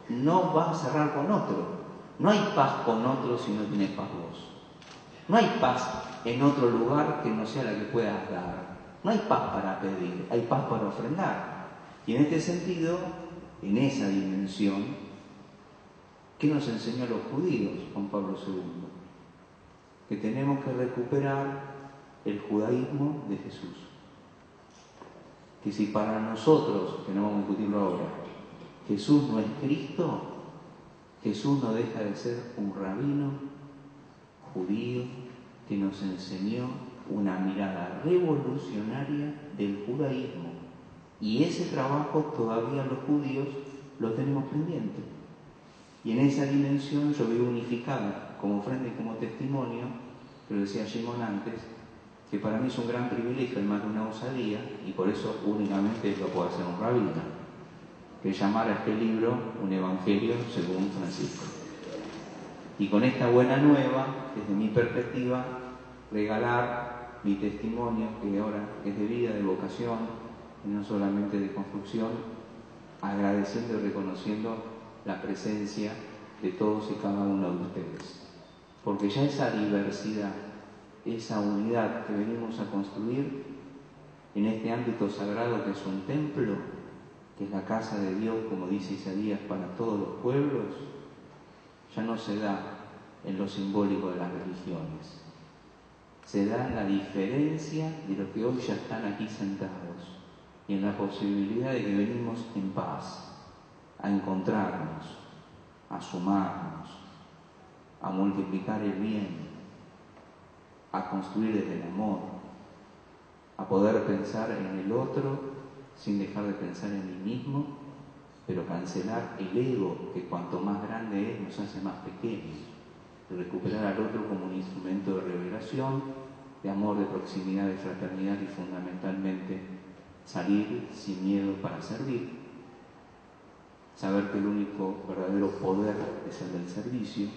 no vas a cerrar con otro. No hay paz con otro si no tienes paz vos. No hay paz en otro lugar que no sea la que puedas dar. No hay paz para pedir, hay paz para ofrendar. Y en este sentido, en esa dimensión, ¿qué nos enseñó a los judíos, Juan Pablo II? Que tenemos que recuperar el judaísmo de Jesús. Que si para nosotros, que no vamos a discutirlo ahora, Jesús no es Cristo, Jesús no deja de ser un rabino judío que nos enseñó una mirada revolucionaria del judaísmo. Y ese trabajo todavía los judíos lo tenemos pendiente. Y en esa dimensión yo veo unificada como ofrenda y como testimonio, que lo decía Simón antes, que para mí es un gran privilegio, además de una osadía, y por eso únicamente lo puede hacer un rabino, que llamar a este libro un evangelio según Francisco. Y con esta buena nueva, desde mi perspectiva, regalar mi testimonio, que ahora es de vida, de vocación, y no solamente de construcción, agradeciendo y reconociendo la presencia de todos y cada uno de ustedes. Porque ya esa diversidad, esa unidad que venimos a construir en este ámbito sagrado que es un templo, que es la casa de Dios, como dice Isaías, para todos los pueblos, ya no se da en lo simbólico de las religiones. Se da en la diferencia de los que hoy ya están aquí sentados y en la posibilidad de que venimos en paz a encontrarnos, a sumarnos, a multiplicar el bien, a construir desde el amor, a poder pensar en el otro sin dejar de pensar en mí mismo, pero cancelar el ego, que cuanto más grande es nos hace más pequeños, de recuperar al otro como un instrumento de revelación, de amor, de proximidad, de fraternidad y fundamentalmente salir sin miedo para servir, saber que el único verdadero poder es el del servicio,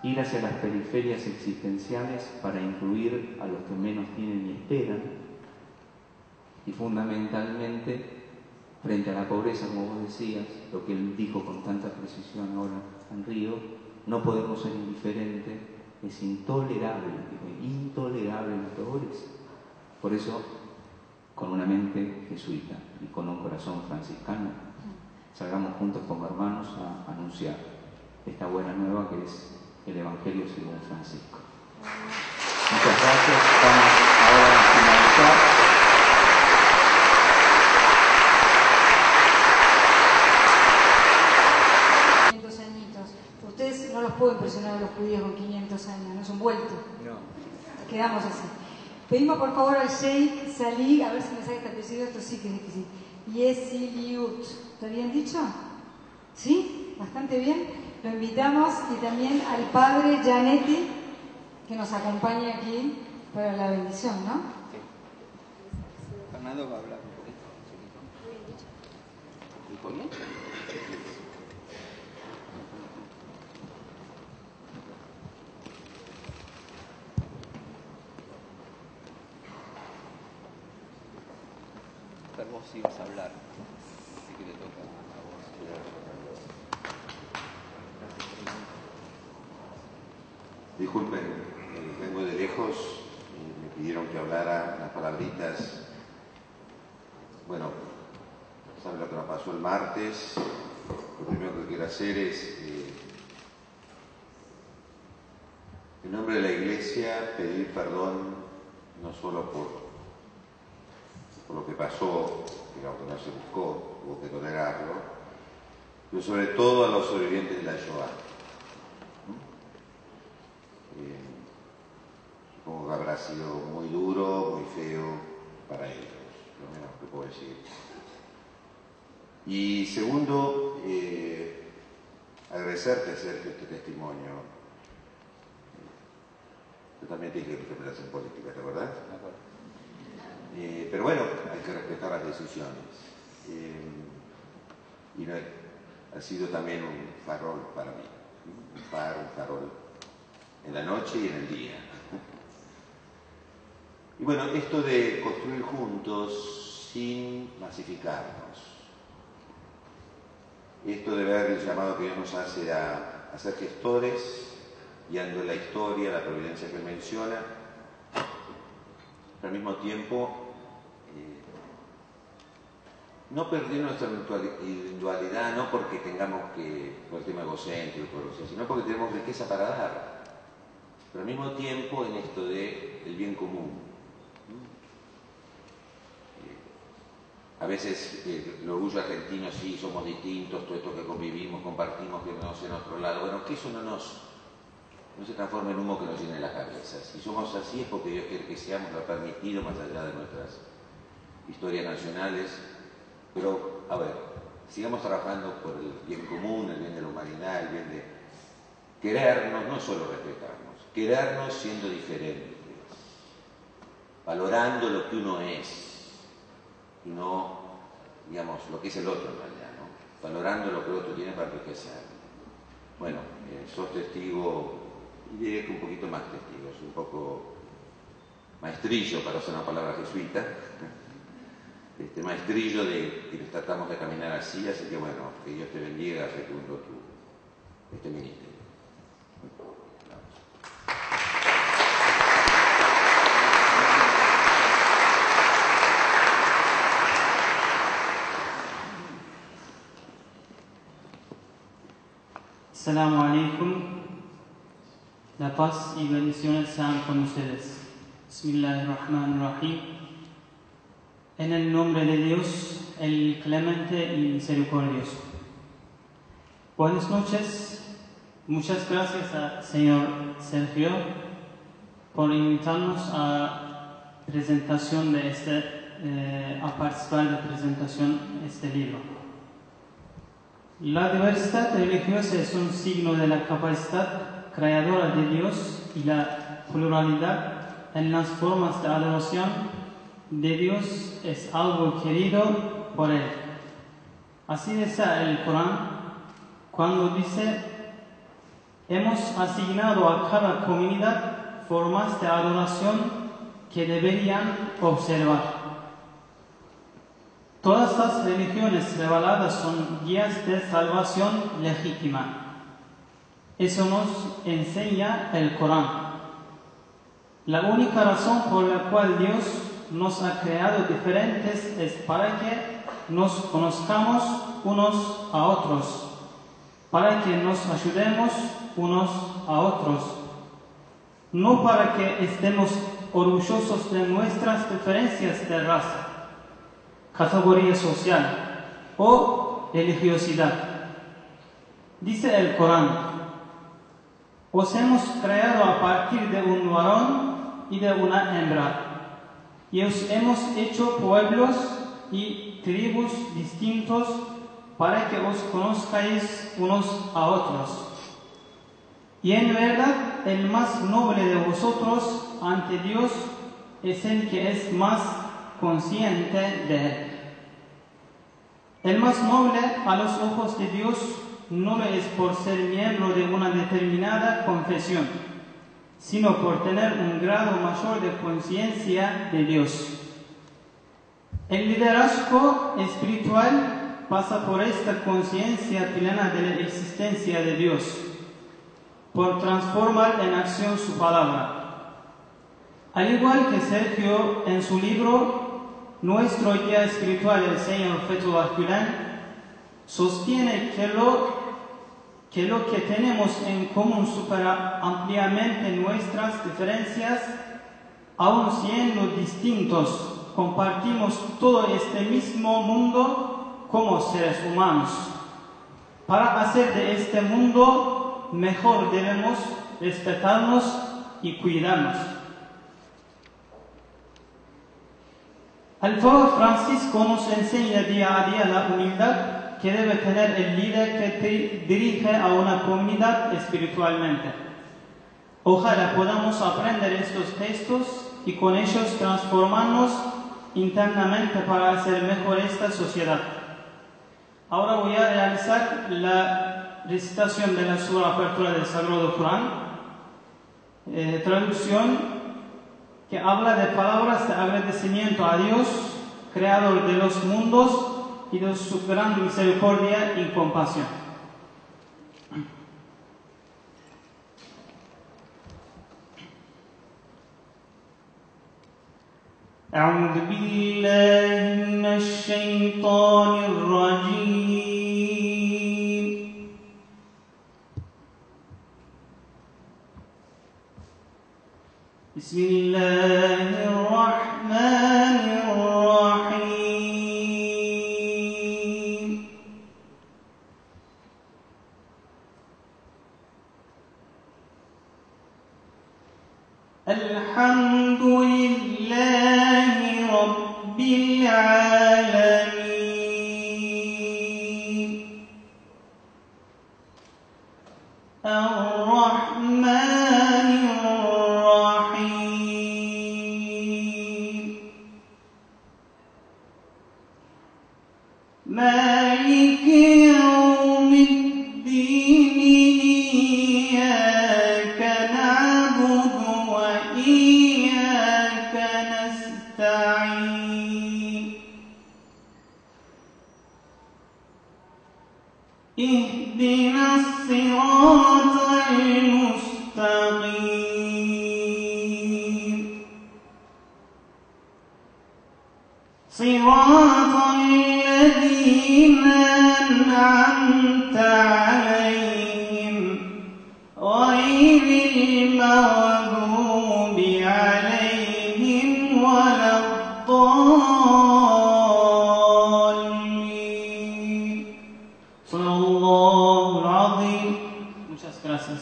ir hacia las periferias existenciales para incluir a los que menos tienen y esperan, y fundamentalmente, frente a la pobreza, como vos decías, lo que él dijo con tanta precisión ahora en Río, no podemos ser indiferentes, es intolerable la pobreza. Por eso, con una mente jesuita y con un corazón franciscano, salgamos juntos como hermanos a anunciar esta buena nueva que es el Evangelio según Francisco. Muchas gracias. Vamos ahora a finalizar. Ustedes no los puedo impresionar a los judíos con 500 años, no son vueltos. No. Quedamos así. Pedimos por favor al Sheikh Salih, a ver si me sale este apellido, esto sí que es difícil. Yesiliut, ¿está bien dicho? ¿Sí? Bastante bien. Lo invitamos y también al padre Janetti, que nos acompañe aquí para la bendición, ¿no? Sí. Fernando va a hablar un poquito. ¿Dijo bien? Vos ibas a hablar, así que le toca a vos. Disculpen, vengo de lejos y me pidieron que hablara unas palabritas. Bueno, saben lo que nos pasó el martes. Lo primero que quiero hacer es, en nombre de la Iglesia, pedir perdón no solo por lo que pasó, digamos que no se buscó, hubo que tolerarlo, pero sobre todo a los sobrevivientes de la Shoah. Supongo que habrá sido muy duro, muy feo para ellos, lo menos que puedo decir. Y segundo, agradecerte, Sergio, este testimonio. Tú también tienes que interpretar en política, ¿te acordás? Me acuerdo. Pero bueno, hay que respetar las decisiones. Y no, ha sido también un farol para mí, un farol en la noche y en el día. Y bueno, esto de construir juntos sin masificarnos, esto de ver el llamado que Dios nos hace a ser gestores, guiando la historia, la providencia que menciona, pero al mismo tiempo no perder nuestra individualidad, no porque tengamos que, por el tema egocéntrico, sino porque tenemos riqueza para dar, pero al mismo tiempo en esto del bien común. A veces el orgullo argentino, sí, somos distintos, todo esto que convivimos, compartimos, que no sé en otro lado, bueno, que eso no se transforme en humo que nos llene la cabeza. Si somos así es porque Dios quiere que seamos lo permitido más allá de nuestras historias nacionales. Pero, a ver, sigamos trabajando por el bien común, el bien de la humanidad, el bien de querernos, no solo respetarnos, querernos siendo diferentes, valorando lo que uno es y no, digamos, lo que es el otro en realidad, ¿no? Valorando lo que el otro tiene para enriquecer. Bueno, sos testigo, y diré que un poquito más testigo, es un poco maestrillo, para usar una palabra jesuita, maestrillo que tratamos de caminar así que bueno, que Dios te bendiga fecundo este ministerio. Assalamu alaikum. La paz y bendiciones sean con ustedes. Bismillahirrahmanirrahim. En el nombre de Dios, el clemente y misericordioso. Buenas noches. Muchas gracias al señor Sergio por invitarnos a presentación de a participar de la presentación de este libro. La diversidad religiosa es un signo de la capacidad creadora de Dios y la pluralidad en las formas de adoración de Dios es algo querido por Él. Así desea el Corán cuando dice: hemos asignado a cada comunidad formas de adoración que deberían observar. Todas las religiones reveladas son guías de salvación legítima. Eso nos enseña el Corán. La única razón por la cual Dios nos ha creado diferentes es para que nos conozcamos unos a otros, para que nos ayudemos unos a otros, no para que estemos orgullosos de nuestras diferencias de raza, categoría social o religiosidad. Dice el Corán: os hemos creado a partir de un varón y de una hembra, y os hemos hecho pueblos y tribus distintos para que os conozcáis unos a otros. Y en verdad el más noble de vosotros ante Dios es el que es más consciente de Él. El más noble a los ojos de Dios no lo es por ser miembro de una determinada confesión, sino por tener un grado mayor de conciencia de Dios. El liderazgo espiritual pasa por esta conciencia plena de la existencia de Dios, por transformar en acción su palabra. Al igual que Sergio en su libro, nuestro guía espiritual, el señor Fethullah Gülen, sostiene que lo que tenemos en común supera ampliamente nuestras diferencias. Aun siendo distintos, compartimos todo este mismo mundo como seres humanos. Para hacer de este mundo mejor debemos respetarnos y cuidarnos. El Papa Francisco nos enseña día a día la humildad que debe tener el líder que dirige a una comunidad espiritualmente. Ojalá podamos aprender estos textos y con ellos transformarnos internamente para hacer mejor esta sociedad. Ahora voy a realizar la recitación de la Sura Apertura del Sagrado Corán, traducción que habla de palabras de agradecimiento a Dios, creador de los mundos y de su gran misericordia y compasión. أعوذ بالله من الشيطان الرجيم. بسم الله الرحمن الرحيم. الحمد لله رب العالمين الرحمن الرحيم مالك يوم الدين إياك نعبد وإياك نستعين اهدنا الصراط المستقيم صراط الذين أنعمت عليهم غير المغضوب عليهم ولا الضالين. صلى الله العظيم. Muchas gracias.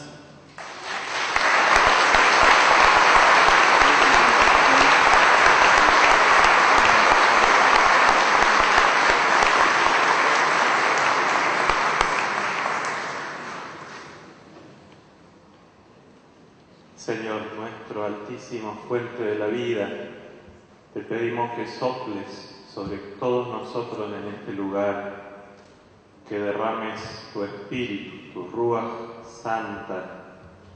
Señor nuestro altísimo, fuente de la vida, te pedimos que soples sobre todos nosotros en este lugar, que derrames tu espíritu, tu Ruaj Santa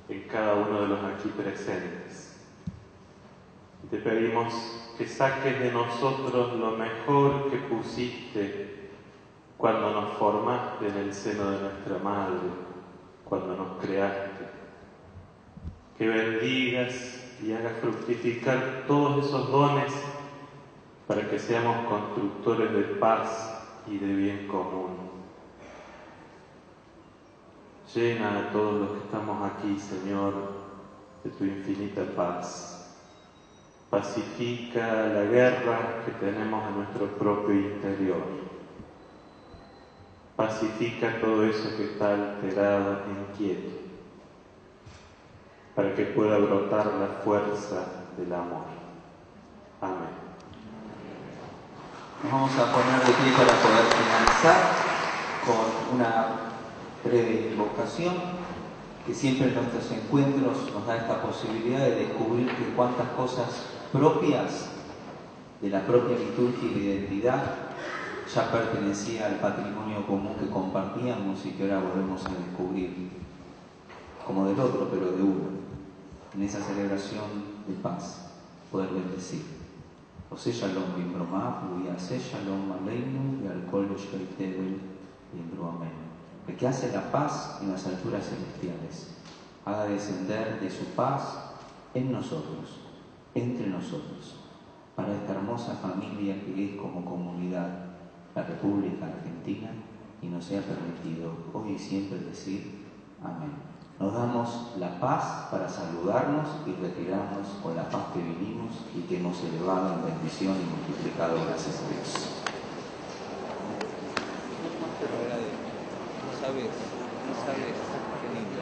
en cada uno de los aquí presentes. Y te pedimos que saques de nosotros lo mejor que pusiste cuando nos formaste en el seno de nuestra madre, cuando nos creaste. Que bendigas y hagas fructificar todos esos dones para que seamos constructores de paz y de bien común. Llena a todos los que estamos aquí, Señor, de tu infinita paz. Pacifica la guerra que tenemos en nuestro propio interior. Pacifica todo eso que está alterado e inquieto, para que pueda brotar la fuerza del amor. Amén. Nos vamos a poner de pie para poder finalizar con una breve invocación que siempre en nuestros encuentros nos da esta posibilidad de descubrir que cuántas cosas propias de la propia liturgia y de identidad ya pertenecía al patrimonio común que compartíamos y que ahora volvemos a descubrir como del otro, pero de uno. En esa celebración de paz, poder bendecir. Ose shalom bimbromah, uyase shalom aleinu, y al kol yoshkeitebel bimbroamen. El que hace la paz en las alturas celestiales, haga descender de su paz en nosotros, entre nosotros, para esta hermosa familia que es como comunidad, la República Argentina, y nos sea permitido hoy y siempre decir amén. Nos damos la paz para saludarnos y retirarnos con la paz que vinimos y que hemos elevado en bendición y multiplicado gracias a Dios. No sabes, qué lindo.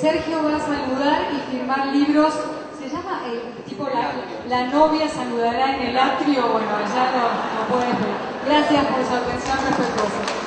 Sergio va a saludar y firmar libros. Se llama tipo la novia saludará en el atrio. Bueno, ya no puede esperar. Gracias por su atención respetuosa.